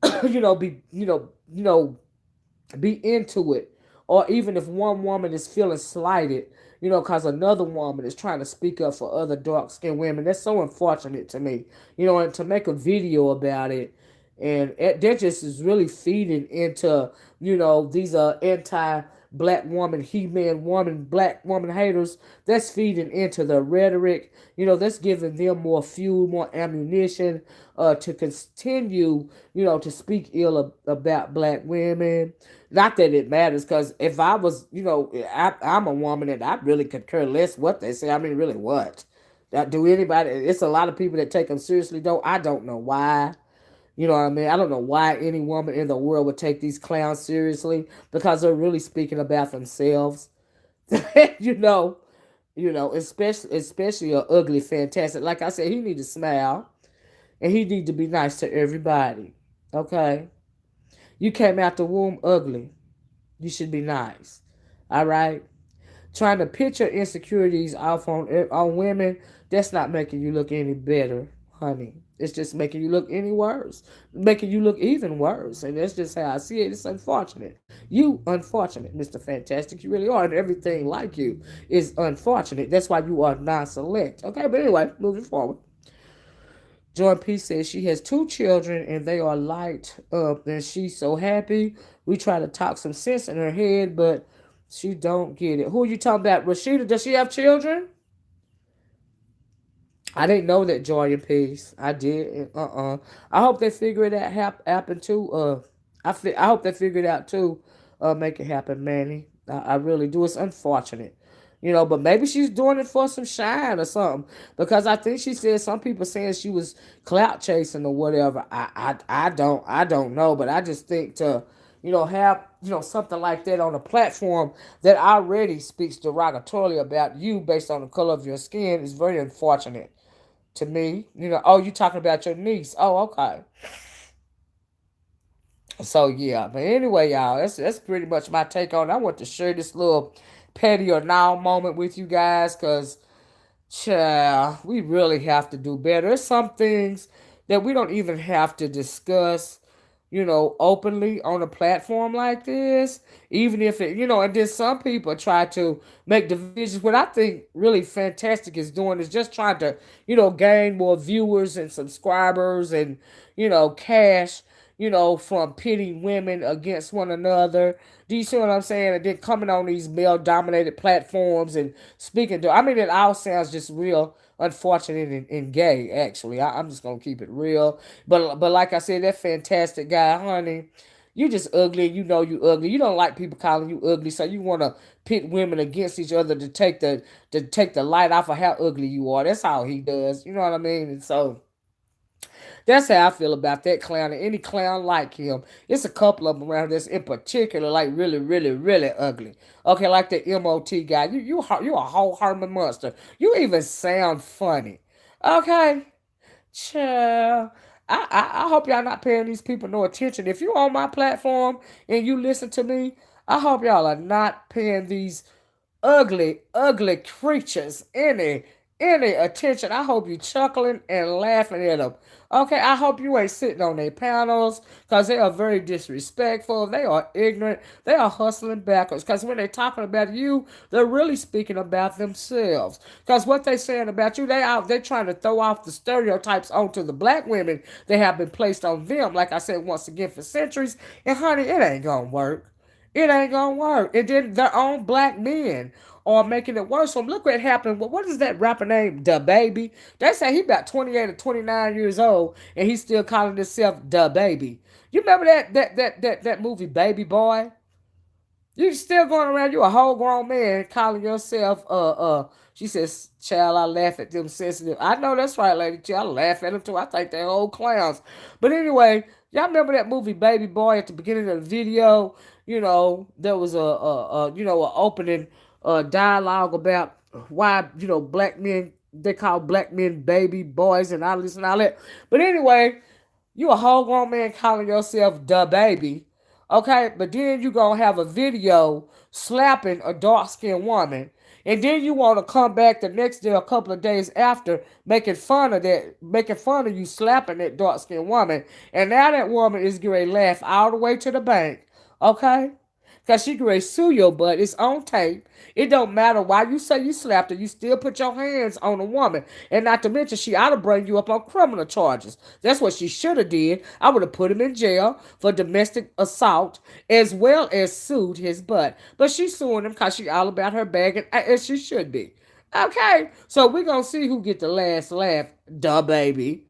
[SPEAKER 1] be, be into it. Or even if one woman is feeling slighted, because another woman is trying to speak up for other dark skinned women. That's so unfortunate to me. And to make a video about it, and that just is really feeding into, these anti black woman, he-man woman, black woman haters. That's feeding into the rhetoric. That's giving them more fuel, more ammunition, to continue, to speak ill about black women. Not that it matters, because if I was, I'm a woman and I really could care less what they say. I mean, really, what? Do anybody? It's a lot of people that take them seriously, though. I don't know why. You know what I mean? I don't know why any woman in the world would take these clowns seriously, because they're really speaking about themselves. you know, especially a ugly, fantastic. Like I said, he need to smile and he need to be nice to everybody. Okay? You came out the womb ugly. You should be nice. All right? Trying to picture insecurities off on women, that's not making you look any better, honey. It's just making you look any worse, making you look even worse. And that's just how I see it. It's unfortunate. You unfortunate, Mr. Fantastic. You really are, and everything like you is unfortunate. That's why you are non-select. Okay, but anyway, moving forward. Joy P says she has two children and they are light up and she's so happy. We try to talk some sense in her head, but she don't get it. Who are you talking about? Rashida, does she have children? I didn't know that, Joy and Peace. I did. I hope they figure it out happen too. I hope they figure it out too. Make it happen, Manny. I really do. It's unfortunate. But maybe she's doing it for some shine or something. Because I think she said some people saying she was clout chasing or whatever. I don't know, but I just think to have something like that on a platform that already speaks derogatorily about you based on the color of your skin is very unfortunate to me. Oh, you talking about your niece. Oh, okay. So yeah, but anyway, y'all, that's pretty much my take on it. I want to share this little petty or now moment with you guys because, child, we really have to do better. There's some things that we don't even have to discuss, openly on a platform like this, even if and then some people try to make divisions. What I think really fantastic is doing is just trying to, gain more viewers and subscribers and, cash, from pitting women against one another. Do you see what I'm saying? And then coming on these male dominated platforms and speaking to, I mean, it all sounds just real unfortunate and gay, actually. I'm just gonna keep it real. But like I said, that fantastic guy, honey, you just ugly and you know you ugly. You don't like people calling you ugly, so you wanna pit women against each other to take the light off of how ugly you are. That's how he does. You know what I mean? And so that's how I feel about that clown and any clown like him. It's a couple of them around this in particular, like really, really, really ugly. Okay, like the MOT guy. You a whole Herman monster. You even sound funny. Okay, chill. I hope y'all not paying these people no attention. If you on my platform and you listen to me, I hope y'all are not paying these ugly, ugly creatures any attention. I hope you chuckling and laughing at them. Okay, I hope you ain't sitting on their panels because they are very disrespectful. They are ignorant. They are hustling backwards because when they're talking about you, they're really speaking about themselves. Because what they're saying about you, they're trying to throw off the stereotypes onto the black women that have been placed on them. Like I said once again for centuries, and honey, it ain't gonna work. It ain't gonna work. And then their own black men are making it worse. So look what happened. What is that rapper name? Da Baby. They say he about 28 or 29 years old, and he's still calling himself Da Baby. You remember that movie Baby Boy? You still going around, you a whole grown man calling yourself, she says, child, I laugh at them sensitive. I know that's right, lady. Child, I laugh at them too. I think they're old clowns. But anyway, y'all remember that movie Baby Boy at the beginning of the video? There was a opening dialogue about why, black men, they call black men baby boys and all this and all that. But anyway, you a whole grown man calling yourself the baby. Okay, but then you gonna have a video slapping a dark skinned woman. And then you want to come back the next day, a couple of days after, making fun of you slapping that dark skinned woman. And now that woman is going to laugh all the way to the bank. Okay? Because she can sue your butt. It's on tape. It don't matter why you say you slapped her. You still put your hands on a woman. And not to mention, she ought to bring you up on criminal charges. That's what she should have did. I would have put him in jail for domestic assault as well as sued his butt. But she's suing him because she all about her bag, and as she should be. Okay, so we're going to see who get the last laugh. Duh, baby.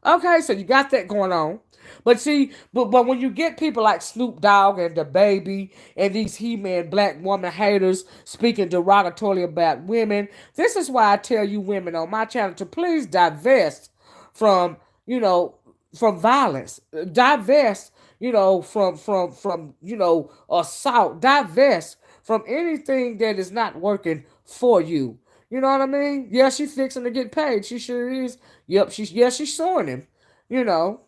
[SPEAKER 1] Okay, so you got that going on. But see, but when you get people like Snoop Dogg and the baby and these He-Man black woman haters speaking derogatorily about women, this is why I tell you women on my channel to please divest from, from violence. Divest, from assault. Divest from anything that is not working for you. You know what I mean? Yeah, she's fixing to get paid. She sure is. Yep, she's suing him. You know,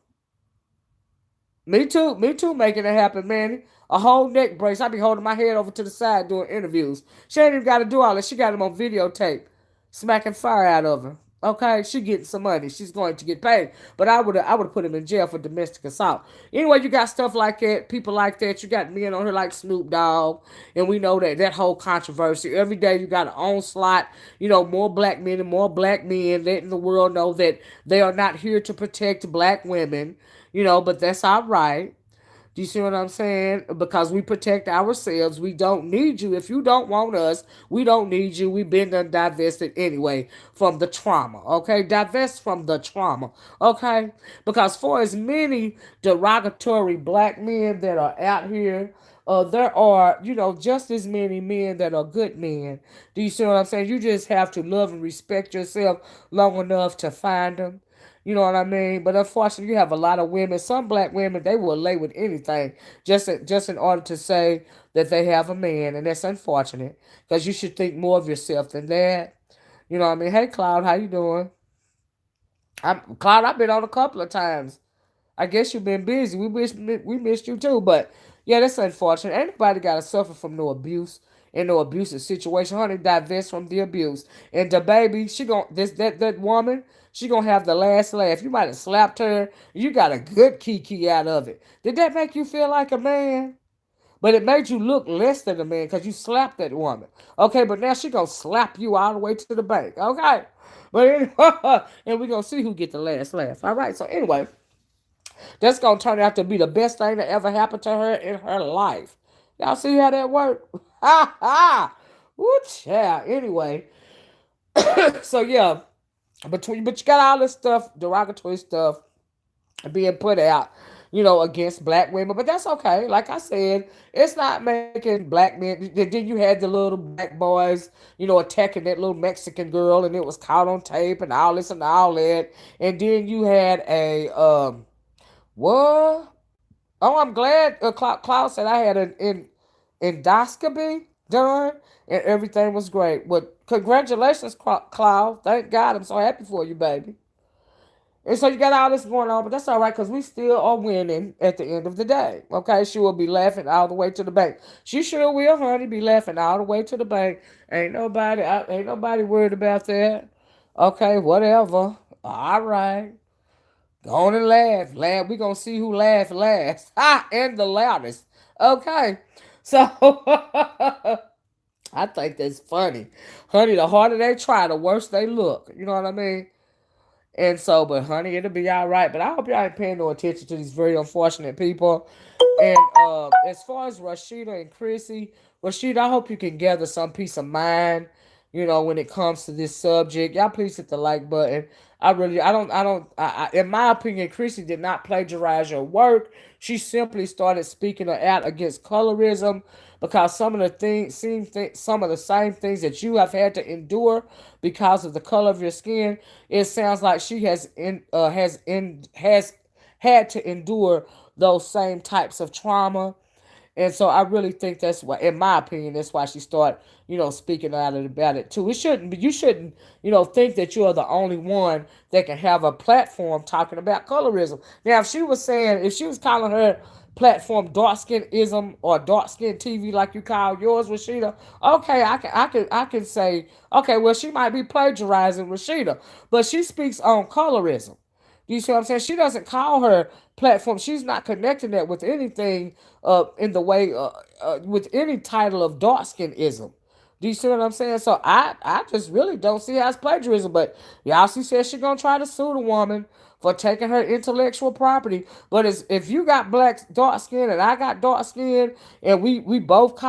[SPEAKER 1] me too, making it happen, man. A whole neck brace. I be holding my head over to the side doing interviews. She ain't even got to do all that. She got him on videotape, smacking fire out of her. Okay, she getting some money. She's going to get paid. But I would put him in jail for domestic assault. Anyway, you got stuff like that, people like that. You got men on here like Snoop Dogg, and we know that whole controversy. Every day you got an onslaught. More black men and more black men letting the world know that they are not here to protect black women. But that's all right. Do you see what I'm saying? Because we protect ourselves. We don't need you. If you don't want us, we don't need you. We've been done divested anyway from the trauma. Okay? Divest from the trauma. Okay? Because for as many derogatory black men that are out here, there are, just as many men that are good men. Do you see what I'm saying? You just have to love and respect yourself long enough to find them. You know what I mean? But unfortunately, you have a lot of women. Some black women, they will lay with anything just in order to say that they have a man, and that's unfortunate because you should think more of yourself than that. You know what I mean? Hey, Cloud, how you doing? Cloud. I've been on a couple of times. I guess you've been busy. We missed you too, but yeah, that's unfortunate. Anybody got to suffer from no abuse in no abusive situation. Honey, divest from the abuse. And the baby, she gon' this that woman, she gonna have the last laugh. You might have slapped her. You got a good kiki out of it. Did that make you feel like a man? But it made you look less than a man because you slapped that woman. Okay, but now she gonna slap you all the way to the bank. Okay, but anyway, and we gonna see who get the last laugh. All right. So anyway, that's gonna turn out to be the best thing that ever happened to her in her life. Y'all see how that worked? Ha ha! Woo child. Anyway, so yeah, but you got all this stuff, derogatory stuff, being put out, against black women. But that's okay. Like I said, it's not making black men. Then you had the little black boys, attacking that little Mexican girl, and it was caught on tape and all this and all that. And then you had a what? Oh, I'm glad Klaus said I had an endoscopy done and everything was great. Well, congratulations, Klaus. Thank God. I'm so happy for you, baby. And so you got all this going on, but that's all right because we still are winning at the end of the day. Okay, she will be laughing all the way to the bank. She sure will, honey, be laughing all the way to the bank. Ain't nobody worried about that. Okay, whatever. All right. Go on and laugh. Laugh. We gonna see who laughs last. Ha! And the loudest. Okay. So I think that's funny. Honey, the harder they try, the worse they look. You know what I mean? And so, but honey, it'll be all right. But I hope y'all ain't paying no attention to these very unfortunate people. And as far as Rashida and Chrissy, Rashida, I hope you can gather some peace of mind. When it comes to this subject, y'all please hit the like button. In my opinion, Chrissy did not plagiarize your work. She simply started speaking out against colorism because some of the same things that you have had to endure because of the color of your skin. It sounds like she has had to endure those same types of trauma. And so I really think that's why, in my opinion, that's why she started, speaking out about it too. It shouldn't be, you shouldn't, think that you are the only one that can have a platform talking about colorism. Now, if she was calling her platform DarkSkinism or DarkSkin TV like you call yours, Rashida, okay, I can say, okay, well, she might be plagiarizing Rashida, but she speaks on colorism. You see what I'm saying? She doesn't call her platform. She's not connecting that with anything in the way with any title of darkskinism. Do you see what I'm saying? So I just really don't see how it's plagiarism. But y'all, she says she's gonna try to sue the woman for taking her intellectual property. But if you got dark skin and I got dark skin and we both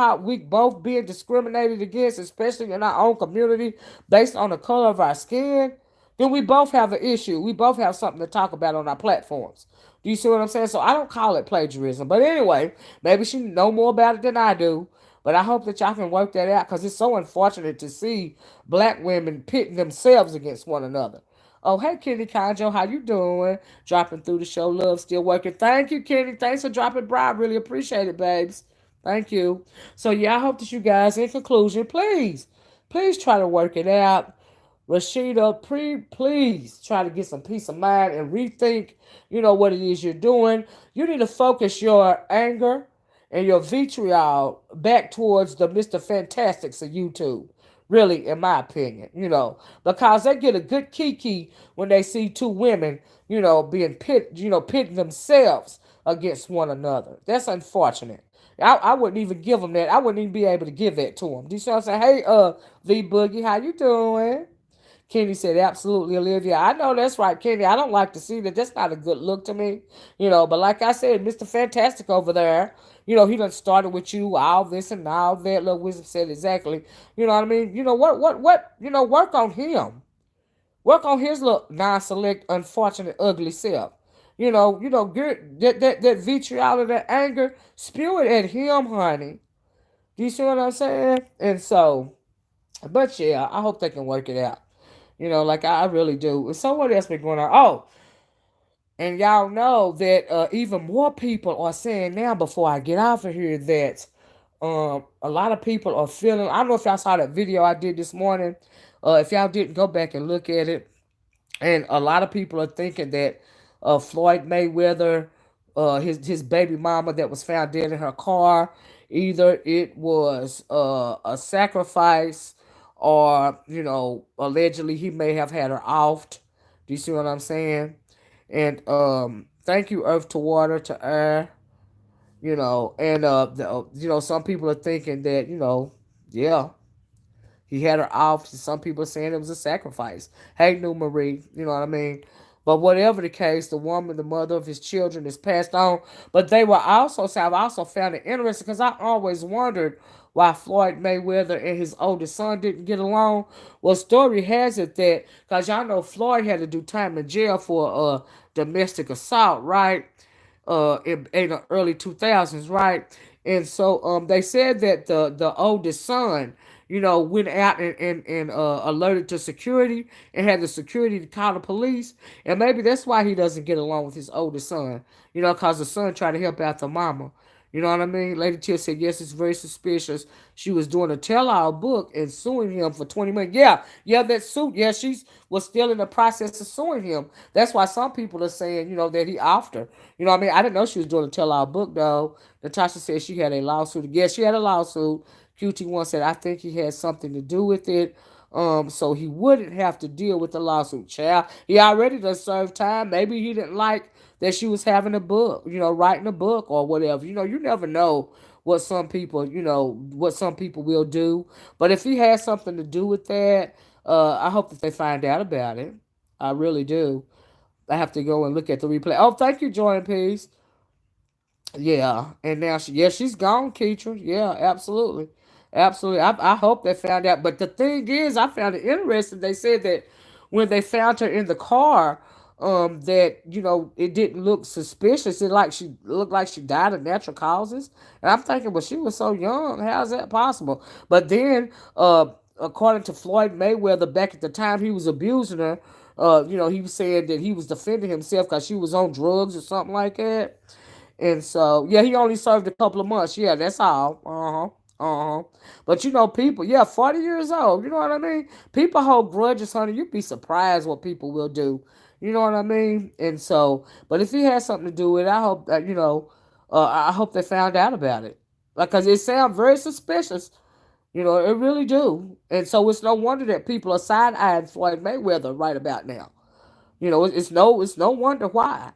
[SPEAKER 1] being discriminated against, especially in our own community, based on the color of our skin, then we both have an issue. We both have something to talk about on our platforms. Do you see what I'm saying? So I don't call it plagiarism. But anyway, maybe she know more about it than I do. But I hope that y'all can work that out because it's so unfortunate to see black women pitting themselves against one another. Oh, hey, Kenny Conjo, how you doing? Dropping through the show, love, still working. Thank you, Kenny. Thanks for dropping by. I really appreciate it, babes. Thank you. So, yeah, I hope that you guys, in conclusion, please try to work it out. Rashida, please try to get some peace of mind and rethink, what it is you're doing. You need to focus your anger and your vitriol back towards the Mr. Fantastics of YouTube. Really, in my opinion, because they get a good kiki when they see two women, being pitting themselves against one another. That's unfortunate. I wouldn't even give them that. I wouldn't even be able to give that to them. Do you see what I'm saying? Hey, V Boogie, how you doing? Kenny said, absolutely, Olivia. I know that's right, Kenny. I don't like to see that. That's not a good look to me. But like I said, Mr. Fantastic over there, he done started with you, all this and all that. Little Wisdom said exactly. You know what I mean? What? Work on him. Work on his little non-select, unfortunate, ugly self. Get that vitriol and that anger, spew it at him, honey. Do you see what I'm saying? And so, but yeah, I hope they can work it out. Like I really do. And so what else been going on? Oh, and y'all know that even more people are saying now, before I get off of here, that a lot of people are feeling. I don't know if y'all saw that video I did this morning. If y'all didn't, go back and look at it. And a lot of people are thinking that Floyd Mayweather, his baby mama that was found dead in her car, either it was a sacrifice, or allegedly he may have had her offed. Do you see what I'm saying? And thank you, Earth to Water to Air. And some people are thinking that yeah, he had her off. Some people are saying it was a sacrifice. Hey, New Marie, you know what I mean? But whatever the case, the woman, the mother of his children, is passed on. But they were also, I've also found it interesting, because I always wondered why Floyd Mayweather and his oldest son didn't get along. Well, story has it that, because y'all know Floyd had to do time in jail for domestic assault, right? In the early 2000s, right? And so they said that the oldest son, went out and alerted to security, and had the security to call the police. And maybe that's why he doesn't get along with his oldest son, because the son tried to help out the mama. You know what I mean? Lady Till said, yes, it's very suspicious. She was doing a tell-all book and suing him for 20 million. Yeah, that suit. Yeah, she was still in the process of suing him. That's why some people are saying, that he offed her. You know what I mean? I didn't know she was doing a tell-all book, though. Natasha said she had a lawsuit. Yes, she had a lawsuit. QT1 said, I think he had something to do with it. So he wouldn't have to deal with the lawsuit. Child, he already done served time. Maybe he didn't like that she was having a book, writing a book or whatever. You never know what some people, what some people will do. But if he has something to do with that, I hope that they find out about it. I really do. I have to go and look at the replay. Oh, thank you, Joy and Peace. Yeah, and now she's gone, Keitra. Yeah, absolutely. Absolutely. I hope they found out. But the thing is, I found it interesting. They said that when they found her in the car, that it didn't look suspicious. She looked like she died of natural causes. And I'm thinking, well, she was so young. How is that possible? But then, according to Floyd Mayweather, back at the time he was abusing her, he was saying that he was defending himself because she was on drugs or something like that. And so, yeah, he only served a couple of months. Yeah, that's all. But people, yeah, 40 years old. You know what I mean? People hold grudges, honey. You'd be surprised what people will do. You know what I mean? And so, but if he has something to do with it, I hope that, I hope they found out about it. Because it sounds very suspicious. It really do. And so it's no wonder that people are side-eyeing Floyd Mayweather right about now. It's no wonder why,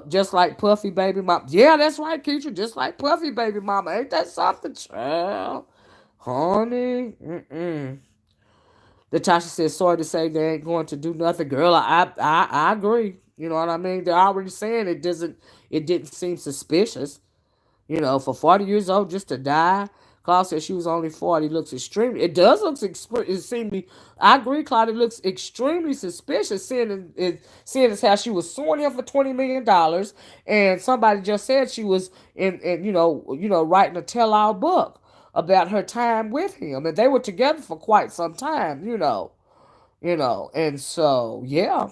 [SPEAKER 1] just like Puffy Baby Mama. Yeah, that's right, Keisha. Just like Puffy Baby Mama. Ain't that something, child? Honey. Natasha says, sorry to say they ain't going to do nothing. Girl, I agree. You know what I mean? They're already saying it didn't seem suspicious. For 40 years old just to die. Claude said she was only 40. Looks extremely. It does look. It seemed me. I agree, Claude. It looks extremely suspicious, seeing as how she was suing him for $20 million, and somebody just said she was in writing a tell-all book about her time with him, and they were together for quite some time. And so yeah.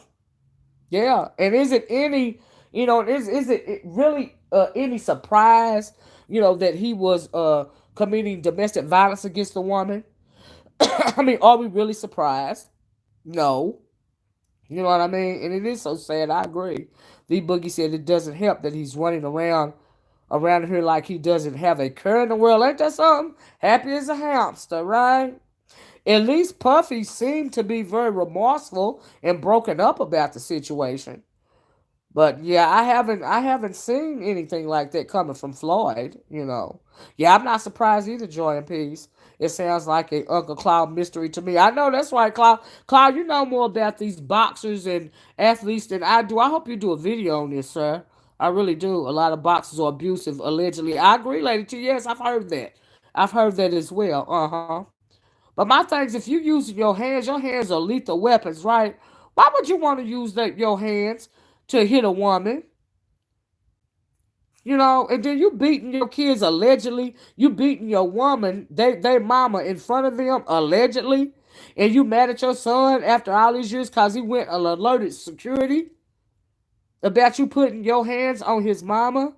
[SPEAKER 1] And is it any, is it really any surprise, that he was committing domestic violence against the woman? I mean, are we really surprised? No. You know what I mean? And it is so sad. I agree. The Boogie said it doesn't help that he's running around here like he doesn't have a care in the world. Ain't that something? Happy as a hamster, right? At least Puffy seemed to be very remorseful and broken up about the situation. But yeah, I haven't seen anything like that coming from Floyd, you know. Yeah, I'm not surprised either, Joy and Peace. It sounds like a Uncle Cloud mystery to me. I know that's right, Cloud. Cloud, you know more about these boxers and athletes than I do. I hope you do a video on this, sir. I really do. A lot of boxers are abusive, allegedly. I agree, Lady T. Yes, I've heard that. I've heard that as well. Uh-huh. But my thing is, if you use your hands are lethal weapons, right? Why would you want to use your hands to hit a woman? You know, and then you beating your kids allegedly. You beating your woman, they mama in front of them allegedly, and you mad at your son after all these years because he went and alerted security about you putting your hands on his mama.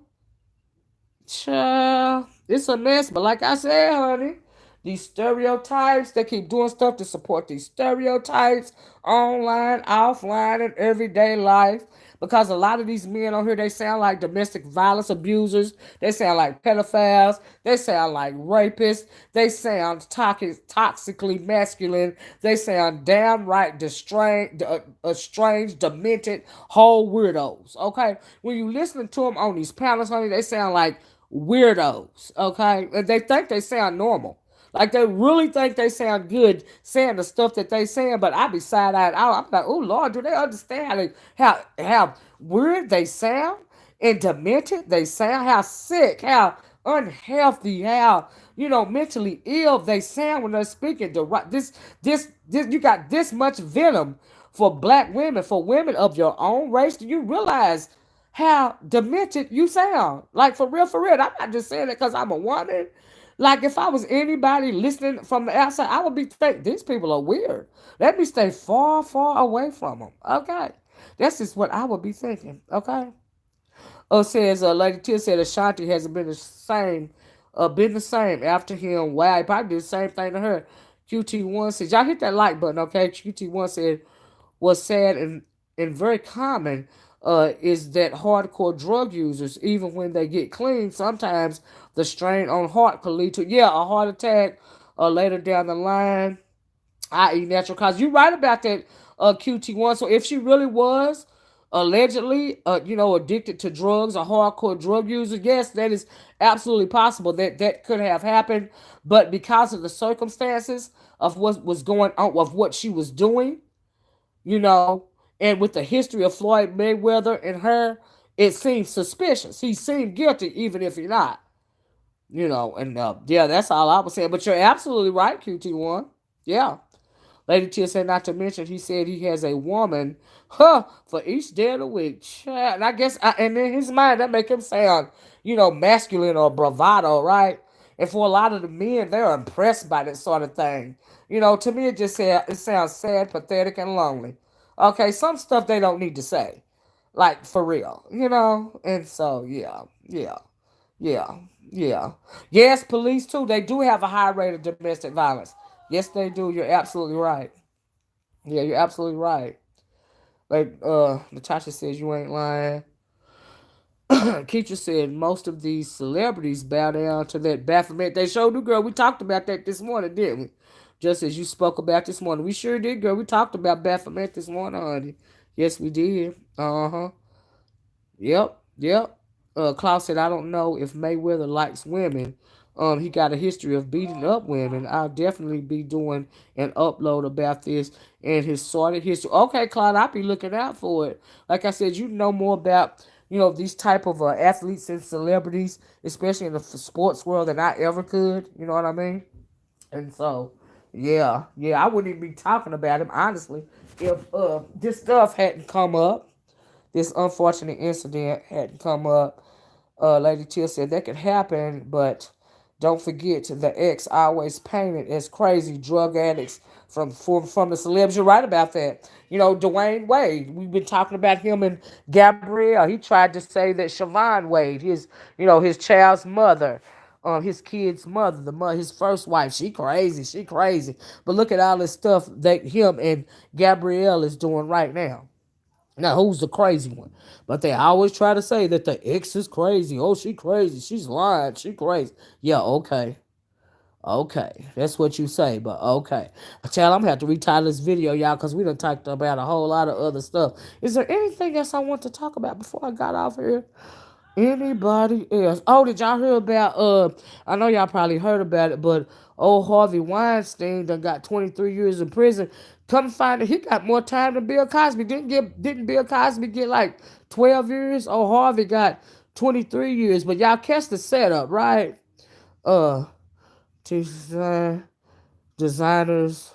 [SPEAKER 1] Child, it's a mess. But like I said, honey, these stereotypes, they keep doing stuff to support these stereotypes online, offline, and everyday life. Because a lot of these men on here, they sound like domestic violence abusers. They sound like pedophiles. They sound like rapists. They sound toxically masculine. They sound downright estranged, demented, whole weirdos. Okay? When you listen to them on these panels, honey, they sound like weirdos, okay? And they think they sound normal. Like they really think they sound good saying the stuff that they saying, but I be side-eyed out. I'm like, oh Lord, do they understand how weird they sound and demented they sound, how sick, how unhealthy, how mentally ill they sound when they're speaking. This you got this much venom for black women, for women of your own race. Do you realize how demented you sound? Like for real, for real. I'm not just saying it because I'm a woman. Like if I was anybody listening from the outside, I would be thinking these people are weird. Let me stay far, far away from them. Okay, that's just what I would be thinking. Okay. Oh, says Lady Tia said Ashanti hasn't been the same after him. Wow, he probably did the same thing to her. QT1 says y'all hit that like button. Okay, QT1 said what's sad and very common is that hardcore drug users, even when they get clean, sometimes the strain on heart could lead to a heart attack later down the line, i.e. natural cause. You right about that, QT1. So if she really was allegedly, addicted to drugs, a hardcore drug user, yes, that is absolutely possible. That could have happened, but because of the circumstances of what was going on, of what she was doing, you know, and with the history of Floyd Mayweather and her, it seems suspicious. He seemed guilty, even if he's not, and yeah, that's all I was saying. But you're absolutely right, QT1. Yeah. Lady Tia said, not to mention, he said he has a woman, for each day of the week. And I guess, and in his mind, that make him sound, masculine or bravado, right? And for a lot of the men, they're impressed by that sort of thing. To me, it sounds sad, pathetic, and lonely. Okay, some stuff they don't need to say, like for real, And so, yeah, yeah, yeah, yeah. Yes, police too. They do have a high rate of domestic violence. Yes, they do. You're absolutely right. Yeah, you're absolutely right. Like Natasha says, you ain't lying. Keisha said most of these celebrities bow down to that Baphomet. They showed you, girl. We talked about that this morning, didn't we? Just as you spoke about this morning. We sure did, girl. We talked about Baphomet this morning, honey. Yes, we did. Uh-huh. Yep, yep. Klaus said, I don't know if Mayweather likes women. He got a history of beating up women. I'll definitely be doing an upload about this and his sordid history. Okay, Cloud, I'll be looking out for it. Like I said, you know more about these type of athletes and celebrities, especially in the sports world, than I ever could. You know what I mean? And so, yeah, I wouldn't even be talking about him honestly if this stuff hadn't come up. This unfortunate incident hadn't come up. Lady Till said that could happen, but don't forget the ex always painted as crazy drug addicts from the celebs. You're right about that. Dwayne Wade. We've been talking about him and Gabrielle. He tried to say that Siobhan Wade, his child's mother, his kid's mother, his first wife. She crazy. But look at all this stuff that him and Gabrielle is doing right now. Now, who's the crazy one? But they always try to say that the ex is crazy. Oh, she crazy. She's lying. She crazy. Yeah, okay. Okay. That's what you say, but okay. Child, I'm going to have to retitle this video, y'all, because we done talked about a whole lot of other stuff. Is there anything else I want to talk about before I got off here? Anybody else? Oh, did y'all hear about I know y'all probably heard about it, but old Harvey Weinstein done got 23 years in prison. Come find it, he got more time than Bill Cosby. Didn't Bill Cosby get like 12 years? Oh, Harvey got 23 years. But y'all catch the setup, right? Uh designers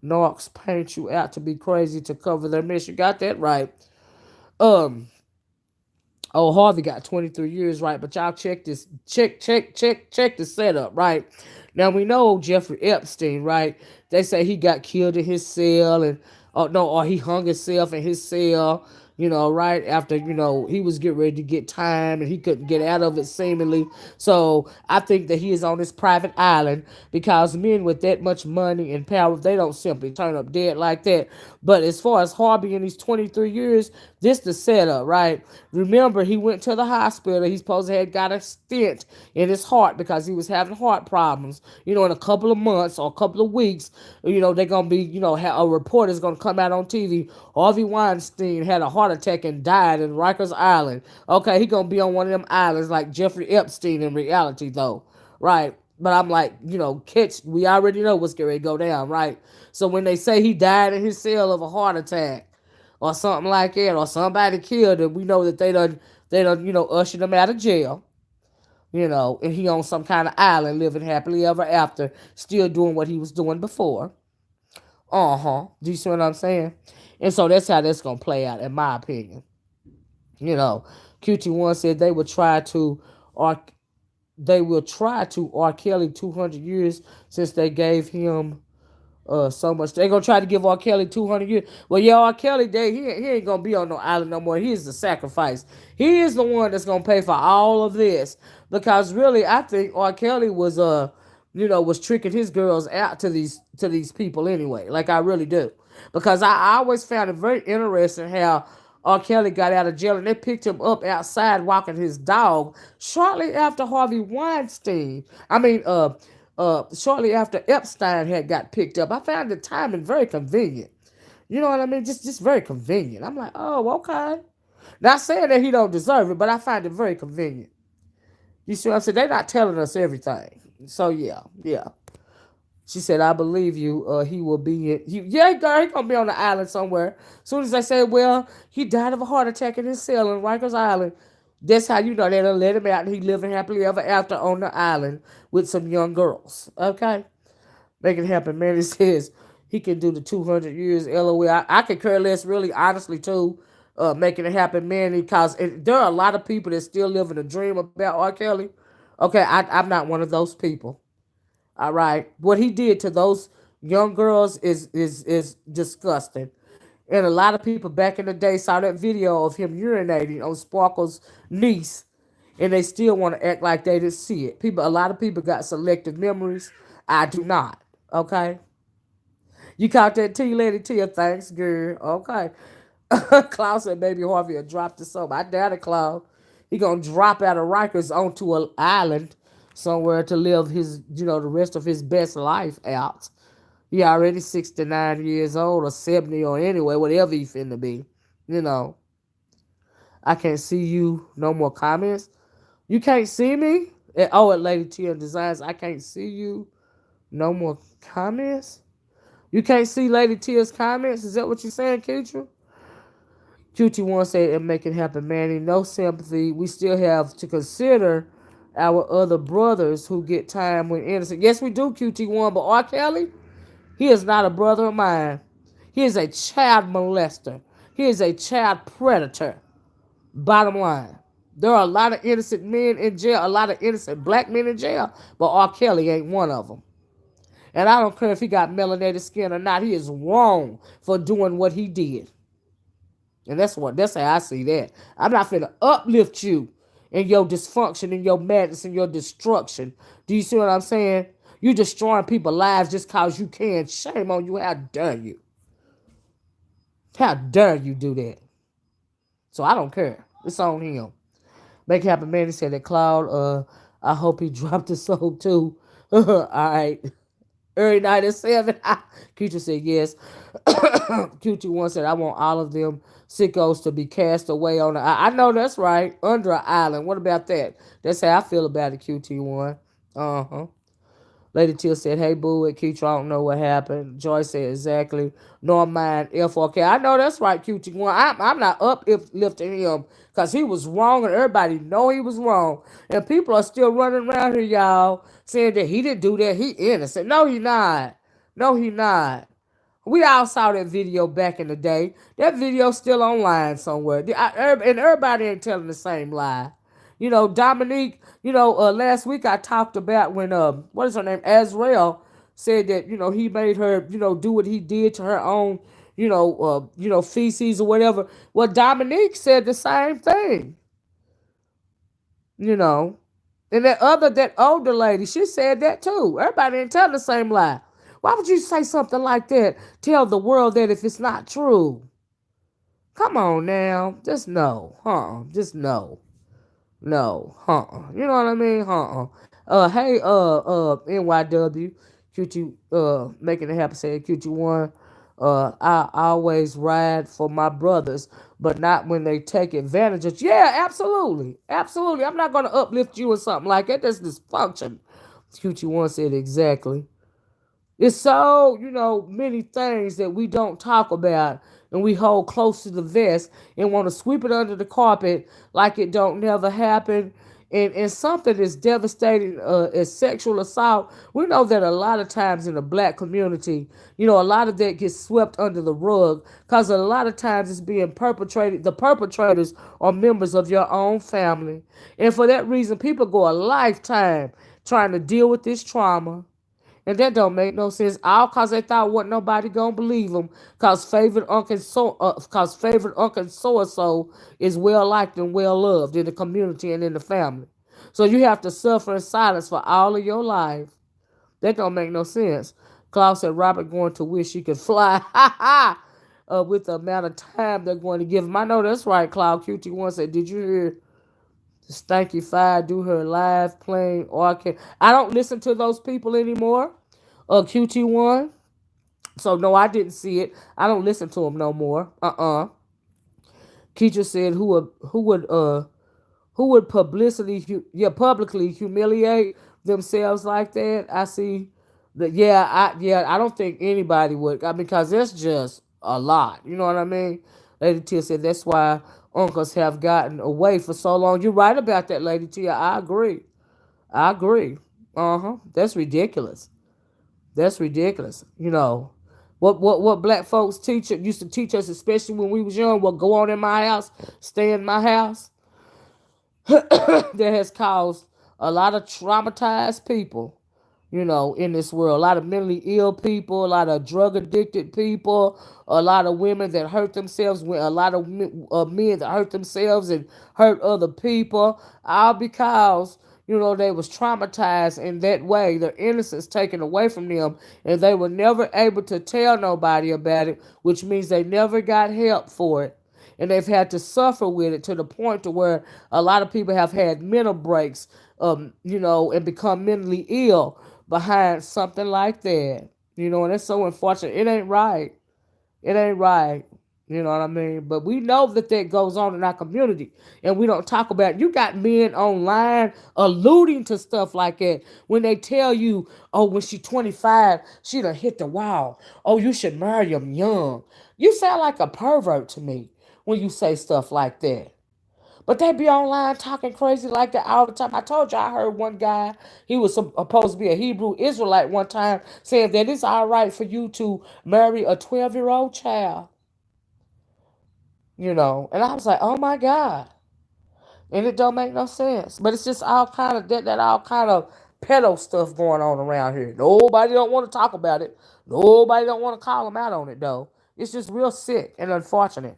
[SPEAKER 1] narcs paint you out to be crazy to cover their mission. Got that right. Um Oh, Harvey got 23 years, right? But y'all check this, check the setup, right? Now we know Jeffrey Epstein, right? They say he got killed in his cell, and oh no, or he hung himself in his cell, right after he was getting ready to get time and he couldn't get out of it seemingly. So I think that he is on this private island because men with that much money and power, they don't simply turn up dead like that. But as far as Harvey in these 23 years, this the setup, right? Remember, he went to the hospital. He's supposed to have got a stent in his heart because he was having heart problems. In a couple of months or a couple of weeks, they're going to be, a report is going to come out on TV. Harvey Weinstein had a heart attack and died in Rikers Island. Okay, he going to be on one of them islands like Jeffrey Epstein in reality, though, right? But I'm like, we already know what's going to go down, right? So when they say he died in his cell of a heart attack or something like that, or somebody killed him, we know that they done, ushered him out of jail, and he on some kind of island living happily ever after, still doing what he was doing before. Do you see what I'm saying? And so that's how that's going to play out, in my opinion. QT1 said they will try to R. Kelly 200 years since they gave him so much. They're gonna try to give R. Kelly 200 years. Well, yeah, R. Kelly, he ain't gonna be on no island no more. He is the sacrifice. He is the one that's gonna pay for all of this. Because really, I think R. Kelly was tricking his girls out to these people anyway. Like, I really do. Because I always found it very interesting how R. Kelly got out of jail and they picked him up outside walking his dog shortly after Harvey Weinstein. Shortly after Epstein had got picked up. I found the timing very convenient. You know what I mean? Just very convenient. I'm like, oh, okay. Not saying that he don't deserve it, but I find it very convenient. You see what I'm saying? They're not telling us everything. So yeah. She said, I believe you. He will be girl, he gonna be on the island somewhere. As soon as they say, well, he died of a heart attack in his cell in Rikers Island. That's how you know they done let him out and he living happily ever after on the island with some young girls. Okay? Make it happen, man. It says he can do the 200 years. LOL. I could care less, really, honestly, too. Making it happen, man, because there are a lot of people that still live in a dream about R. Kelly. Okay, I'm not one of those people. All right. What he did to those young girls is disgusting. And a lot of people back in the day saw that video of him urinating on Sparkle's niece, and they still want to act like they didn't see it. A lot of people got selective memories. I do not. Okay. You caught that T, Lady Tia? Thanks, girl. Okay. Klaus said maybe Harvey will drop to something. I doubt it, Klaus. He gonna drop out of Rikers onto an island somewhere to live the rest of his best life out. He already 69 years old or 70 or anyway, whatever he finna be. I can't see you. No more comments. You can't see me? At Lady Tia Designs, I can't see you. No more comments? You can't see Lady Tia's comments? Is that what you're saying, Keitra? QT1 said, and make it happen, Manny. No sympathy. We still have to consider our other brothers who get time when innocent. Yes, we do, QT1, but R. Kelly, he is not a brother of mine. He is a child molester. He is a child predator. Bottom line. There are a lot of innocent men in jail, a lot of innocent black men in jail, but R. Kelly ain't one of them. And I don't care if he got melanated skin or not. He is wrong for doing what he did. And that's how I see that. I'm not finna uplift you and your dysfunction and your madness and your destruction. Do you see what I'm saying? You destroying people's lives just cause you can. Shame on you. How dare you? How dare you do that? So I don't care. It's on him. Make it happen, man. He said that Cloud, I hope he dropped his soul too. All right. Early night at 7. Keisha said yes. QT1 said, I want all of them sickos to be cast away on the I know that's right. Under an island. What about that? That's how I feel about it, QT1. Uh-huh. Lady Till said, hey, boo, at Keitra, I don't know what happened. Joy said, exactly. Nor mind, F4K. I know that's right, QT1. I'm not uplifting him because he was wrong and everybody know he was wrong. And people are still running around here, y'all, saying that he didn't do that. He innocent. No, he not. No, he not. We all saw that video back in the day. That video's still online somewhere. And everybody ain't telling the same lie. You know, Dominique, last week I talked about when, what is her name? Azrael said that, he made her, do what he did to her own, feces or whatever. Well, Dominique said the same thing, you know. And that older lady, she said that too. Everybody ain't telling the same lie. Why would you say something like that? Tell the world that if it's not true. Come on now. Just no. Just no. No. You know what I mean? Hey, NYW. QT, making it happen, saying QT1. I always ride for my brothers, but not when they take advantage of. Yeah, absolutely. Absolutely. I'm not going to uplift you or something like that. That's dysfunction. QT1 said exactly. It's so, many things that we don't talk about and we hold close to the vest and want to sweep it under the carpet like it don't never happen. And something as devastating as sexual assault, we know that a lot of times in the black community, a lot of that gets swept under the rug because a lot of times it's being perpetrated. The perpetrators are members of your own family. And for that reason, people go a lifetime trying to deal with this trauma. And that don't make no sense. All cause they thought wasn't nobody gonna believe them. Cause favorite uncle so and so is well liked and well loved in the community and in the family. So you have to suffer in silence for all of your life. That don't make no sense. Klaus said Robert going to wish he could fly. With the amount of time they're going to give him. I know that's right, Cloud QT1 said, did you hear Stanky Fire do her live playing arcade? I don't listen to those people anymore. QT1. So no, I didn't see it. I don't listen to them no more. Keisha said, who would publicly humiliate themselves like that? I see that. I don't think anybody would. Because that's just a lot. You know what I mean? Lady Tia said that's why uncles have gotten away for so long. You're right about that, Lady Tia. I agree. That's ridiculous. That's ridiculous. What black folks used to teach us, especially when we was young, what go on in my house, stay in my house. That has caused a lot of traumatized people, in this world. A lot of mentally ill people, a lot of drug addicted people, a lot of women that hurt themselves, a lot of men that hurt themselves and hurt other people, all because they was traumatized in that way, their innocence taken away from them, and they were never able to tell nobody about it, which means they never got help for it. And they've had to suffer with it to the point to where a lot of people have had mental breaks, and become mentally ill behind something like that. And it's so unfortunate. It ain't right. It ain't right. You know what I mean? But we know that goes on in our community, and we don't talk about it. You got men online alluding to stuff like that when they tell you, oh, when she's 25, she done hit the wall. Oh, you should marry him young. You sound like a pervert to me when you say stuff like that. But they be online talking crazy like that all the time. I told you I heard one guy, he was supposed to be a Hebrew Israelite one time, saying that it's all right for you to marry a 12-year-old child. And I was like, oh my God. And it don't make no sense. But it's just all kind of that all kind of pedo stuff going on around here. Nobody don't want to talk about it. Nobody don't want to call them out on it though. It's just real sick and unfortunate.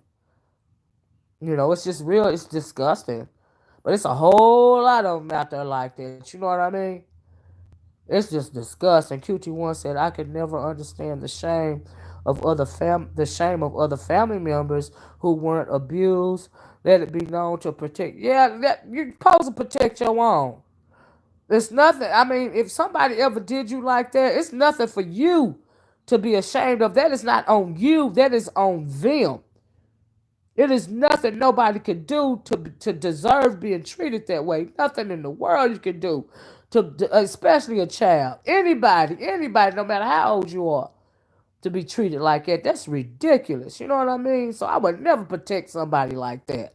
[SPEAKER 1] It's just real, it's disgusting. But it's a whole lot of them out there like that. You know what I mean? It's just disgusting. QT1 said, I could never understand the shame of other family members who weren't abused. Let it be known to protect. Yeah, you're supposed to protect your own. It's nothing. I mean, if somebody ever did you like that, it's nothing for you to be ashamed of. That is not on you. That is on them. It is nothing nobody could do to deserve being treated that way. Nothing in the world you can do especially a child. Anybody, no matter how old you are, to be treated like that. That's ridiculous. You know what I mean? So I would never protect somebody like that.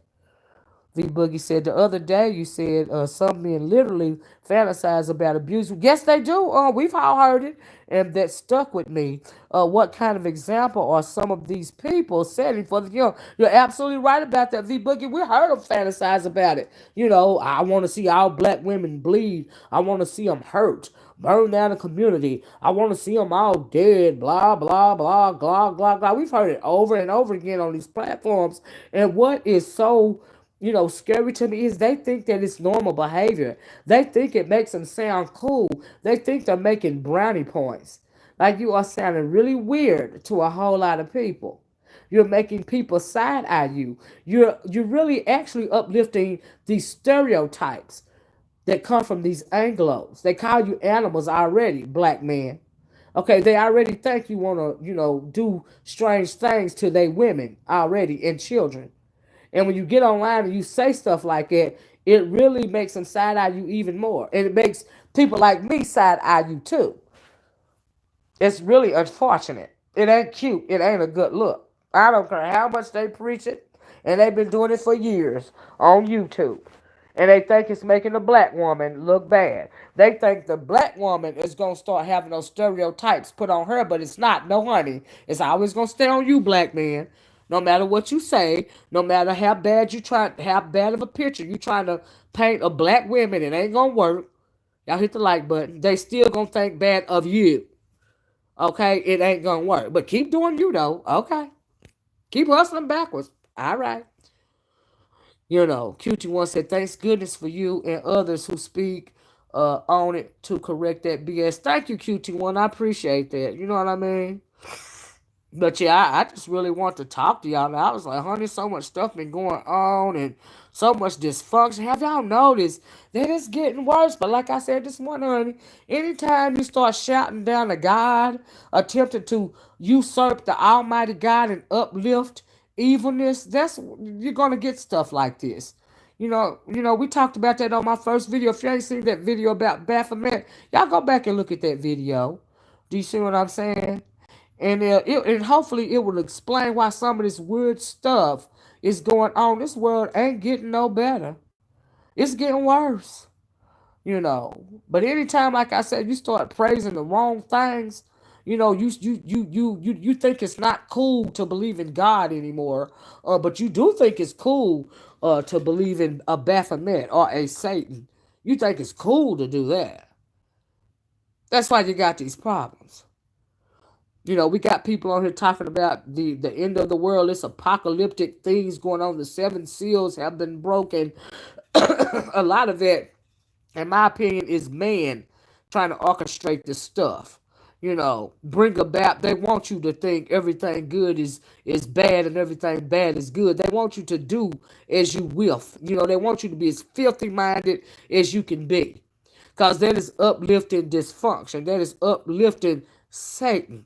[SPEAKER 1] V Boogie said the other day you said some men literally fantasize about abuse. Yes, they do. We've all heard it, and that stuck with me. What kind of example are some of these people setting for the young? You're absolutely right about that, V Boogie. We heard them fantasize about it. You know, I want to see all black women bleed. I want to see them hurt, burn down the community. I want to see them all dead. Blah blah blah blah blah blah. We've heard it over and over again on these platforms. And what is so scary to me is they think that it's normal behavior. They think it makes them sound cool. They think they're making brownie points. Like you are sounding really weird to a whole lot of people. You're making people side eye you. You're really actually uplifting these stereotypes that come from these Anglos. They call you animals already, black men. Okay, they already think you want to, do strange things to their women already and children. And when you get online and you say stuff like that, it really makes them side eye you even more. And it makes people like me side eye you too. It's really unfortunate. It ain't cute. It ain't a good look. I don't care how much they preach it. And they've been doing it for years on YouTube. And they think it's making the black woman look bad. They think the black woman is going to start having those stereotypes put on her, but it's not. No, honey. It's always going to stay on you, black man. No matter what you say, no matter how bad you try, how bad of a picture you trying to paint of black women, it ain't going to work. Y'all hit the like button. They still going to think bad of you. Okay? It ain't going to work. But keep doing you, though. Okay? Keep hustling backwards. All right. QT1 said, thanks goodness for you and others who speak on it to correct that BS. Thank you, QT1. I appreciate that. You know what I mean? But yeah, I just really want to talk to y'all. Now, I was like, honey, so much stuff been going on and so much dysfunction. Have y'all noticed that it's getting worse? But like I said this morning, honey, anytime you start shouting down to God, attempting to usurp the Almighty God and uplift evilness, you're gonna get stuff like this. We talked about that on my first video. If you ain't seen that video about Baphomet, y'all go back and look at that video. Do you see what I'm saying? And hopefully it will explain why some of this weird stuff is going on. This world ain't getting no better. It's getting worse. But anytime, like I said, you start praising the wrong things, you think it's not cool to believe in God anymore. But you do think it's cool to believe in a Baphomet or a Satan. You think it's cool to do that. That's why you got these problems. We got people on here talking about the end of the world. It's apocalyptic things going on. The 7 seals have been broken. A lot of that, in my opinion, is man trying to orchestrate this stuff. Bring about. They want you to think everything good is bad and everything bad is good. They want you to do as you will. They want you to be as filthy minded as you can be, because that is uplifting dysfunction. That is uplifting Satan.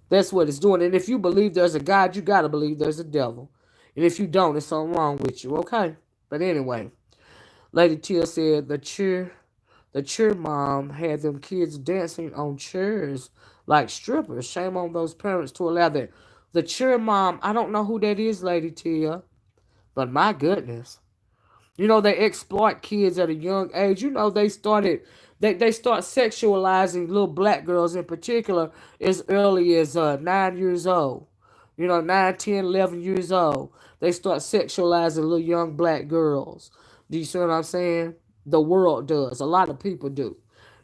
[SPEAKER 1] That's what it's doing. And if you believe there's a God, you got to believe there's a devil. And if you don't, there's something wrong with you, okay? But anyway, Lady Tia said the cheer mom had them kids dancing on chairs like strippers. Shame on those parents to allow that. The cheer mom, I don't know who that is, Lady Tia, but my goodness. They exploit kids at a young age. They start sexualizing little black girls in particular as early as 9 years old. 9, 10, 11 years old. They start sexualizing little young black girls. Do you see what I'm saying? The world does. A lot of people do.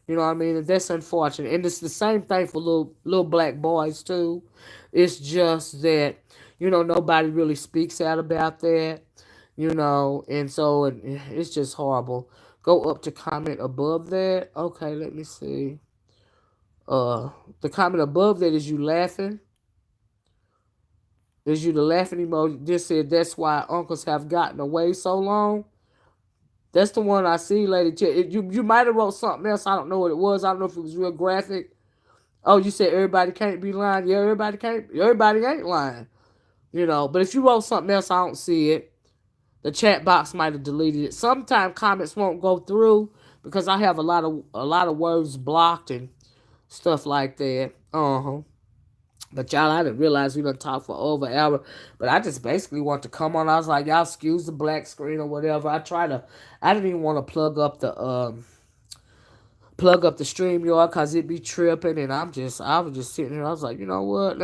[SPEAKER 1] You know what I mean? And that's unfortunate. And it's the same thing for little black boys too. It's just that, nobody really speaks out about that. and so it's just horrible. Go up to comment above that. Okay, let me see. Uh, the comment above that is you laughing. Is you the laughing emoji? This said that's why uncles have gotten away so long. That's the one I see, Lady Ch. You might have wrote something else. I don't know what it was. I don't know if it was real graphic. Oh, you said everybody can't be lying. Yeah, everybody can't. Everybody ain't lying. But if you wrote something else, I don't see it. The chat box might have deleted it. Sometimes comments won't go through because I have a lot of words blocked and stuff like that. But y'all, I didn't realize we done talked for over an hour. But I just basically want to come on. I was like, y'all excuse the black screen or whatever. I didn't even want to plug up the stream yard because it be tripping, and I was just sitting here. I was like, you know what?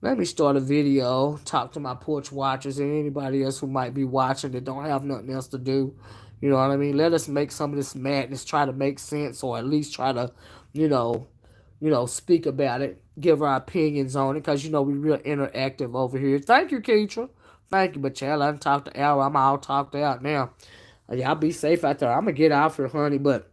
[SPEAKER 1] Let me start a video, talk to my porch watchers and anybody else who might be watching that don't have nothing else to do. You know what I mean? Let us make some of this madness try to make sense, or at least try to, you know, speak about it, give our opinions on it, because we real interactive over here. Thank you, Keitra. Thank you, but child, I done talked to Al. I'm all talked out now. Y'all be safe out there. I'm gonna get out here, honey, but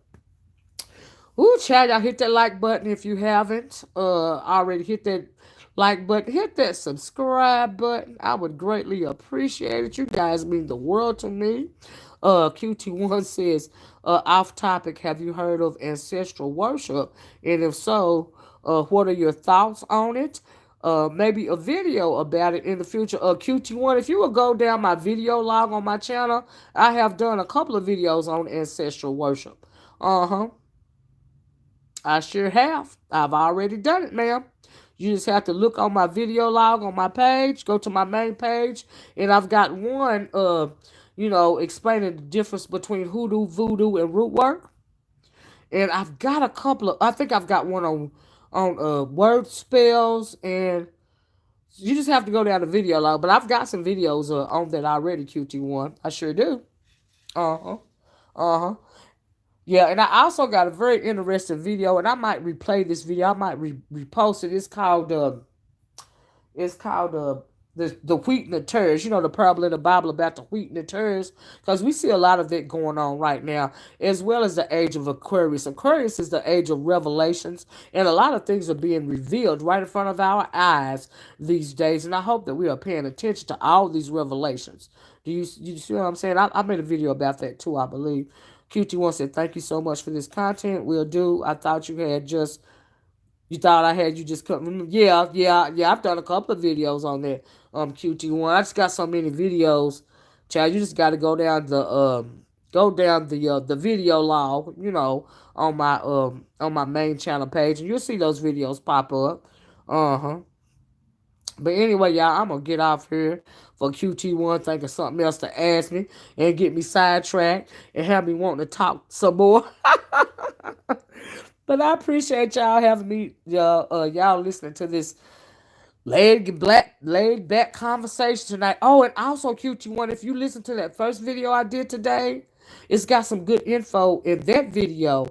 [SPEAKER 1] ooh, child, y'all hit that like button if you haven't already hit that like button. Hit that subscribe button. I would greatly appreciate it. You guys mean the world to me. QT1 says, off topic, have you heard of ancestral worship? And if so, what are your thoughts on it? Maybe a video about it in the future. QT1, if you will go down my video log on my channel, I have done a couple of videos on ancestral worship. Uh-huh. I sure have. I've already done it, ma'am. You just have to look on my video log on my page, go to my main page, and I've got one, explaining the difference between hoodoo, voodoo, and root work. And I've got a couple of, I think I've got one on word spells, and you just have to go down the video log. But I've got some videos on that already, QT1. I sure do. Uh-huh. Uh-huh. Yeah, and I also got a very interesting video, and I might replay this video. I might repost it. It's called the wheat and the tares. The parable in the Bible about the wheat and the tares, because we see a lot of it going on right now, as well as the age of Aquarius. Aquarius is the age of revelations, and a lot of things are being revealed right in front of our eyes these days. And I hope that we are paying attention to all these revelations. Do you see what I'm saying? I made a video about that too, I believe. QT1 said, thank you so much for this content. Will do. I thought you thought I had you just come. Yeah. I've done a couple of videos on that. QT1. I just got so many videos. Child, you just got to go down the video log, on my main channel page, and you'll see those videos pop up. Uh-huh. But anyway, y'all, I'm going to get off here for QT1 thinking of something else to ask me and get me sidetracked and have me wanting to talk some more. But I appreciate y'all having me, y'all listening to this laid back conversation tonight. Oh, and also QT1, if you listen to that first video I did today, it's got some good info in that video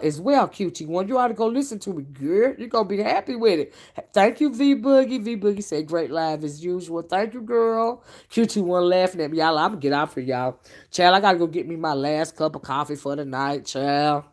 [SPEAKER 1] as well, QT1. You ought to go listen to it, girl. You're going to be happy with it. Thank you, V-Boogie. V-Boogie said, great live as usual. Thank you, girl. QT1 laughing at me. Y'all, I'm going to get out for y'all. Child, I got to go get me my last cup of coffee for the night, child.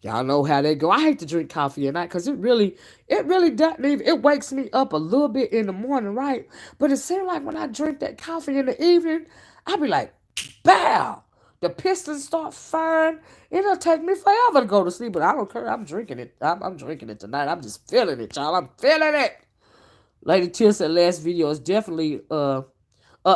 [SPEAKER 1] Y'all know how they go. I hate to drink coffee at night because it really doesn't even, it wakes me up a little bit in the morning, right? But it seems like when I drink that coffee in the evening, I be like, bow. The pistons start firing. It'll take me forever to go to sleep, but I don't care. I'm drinking it. I'm drinking it tonight. I'm just feeling it, y'all. I'm feeling it. Lady T said last video is definitely up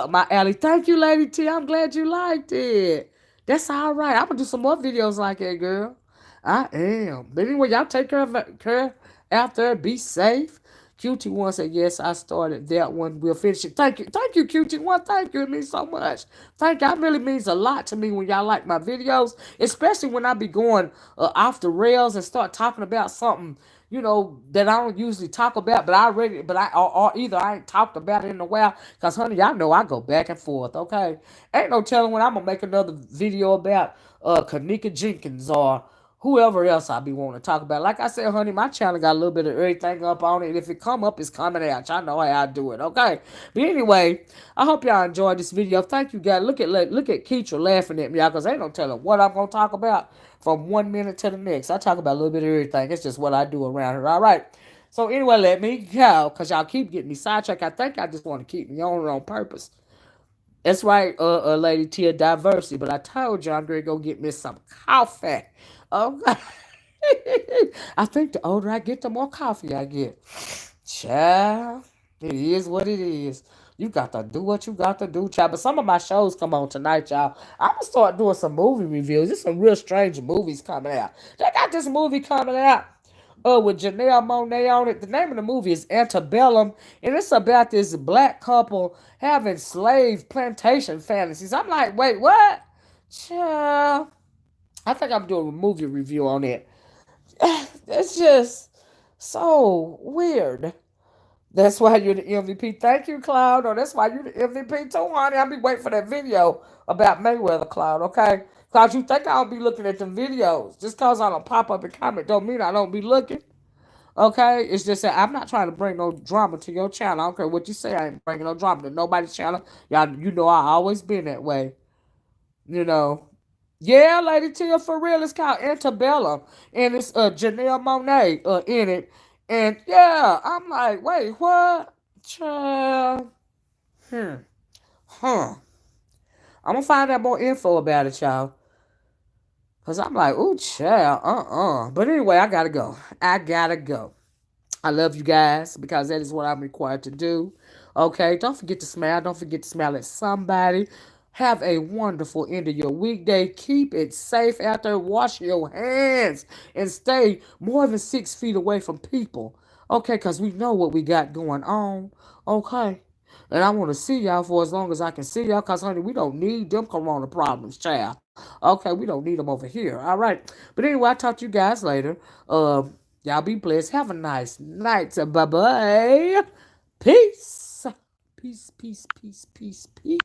[SPEAKER 1] my alley. Thank you, Lady T. I'm glad you liked it. That's all right. I'm going to do some more videos like that, girl. I am. But anyway, y'all take care out there. Be safe. QT1 said, yes, I started that one. We'll finish it. Thank you, QT1. Thank you. It means so much. Thank you. It really means a lot to me when y'all like my videos, especially when I be going off the rails and start talking about something, that I don't usually talk about, or either I ain't talked about it in a while, because, honey, y'all know I go back and forth, okay? Ain't no telling when I'm going to make another video about Kanika Jenkins or whoever else I be wanting to talk about. Like I said, honey, my channel got a little bit of everything up on it. If it come up, it's coming out. Y'all know how I do it, okay? But anyway, I hope y'all enjoyed this video. Thank you, guys. Look at Keitra laughing at me, y'all, because ain't no telling what I'm going to talk about from 1 minute to the next. I talk about a little bit of everything. It's just what I do around here, all right? So anyway, let me go, because y'all keep getting me sidetracked. I think I just want to keep me on purpose. That's right, Lady Tia Diversity. But I told you I'm going to go get me some coffee. Okay. I think the older I get, the more coffee I get. Child, it is what it is. You got to do what you got to do, child. But some of my shows come on tonight, y'all. I'm going to start doing some movie reviews. There's some real strange movies coming out. They got this movie coming out with Janelle Monáe on it. The name of the movie is Antebellum, and it's about this black couple having slave plantation fantasies. I'm like, wait, what? Child, I think I'm doing a movie review on it. It's just so weird. That's why you're the MVP. Thank you, Cloud. Or that's why you're the MVP too, honey. I'll be waiting for that video about MayWeather, Cloud, okay? Cloud, you think I'll be looking at them videos. Just because I don't pop up and comment don't mean I don't be looking. Okay? It's just that I'm not trying to bring no drama to your channel. I don't care what you say. I ain't bringing no drama to nobody's channel. Y'all, you know I always been that way. You know. Yeah, Lady Tia, for real, it's called Antebellum. And it's Janelle Monáe in it. And yeah, I'm like, wait, what? Child. Huh. I'm going to find out more info about it, y'all. Because I'm like, ooh, child, But anyway, I got to go. I love you guys because that is what I'm required to do. Okay, don't forget to smile. Don't forget to smile at somebody. Have a wonderful end of your weekday. Keep it safe out there. Wash your hands and stay more than 6 feet away from people. Okay, because we know what we got going on. Okay. And I want to see y'all for as long as I can see y'all because, honey, we don't need them corona problems, child. Okay, we don't need them over here. All right. But anyway, I'll talk to you guys later. Y'all be blessed. Have a nice night. Bye-bye. Peace. Peace, peace, peace, peace, peace.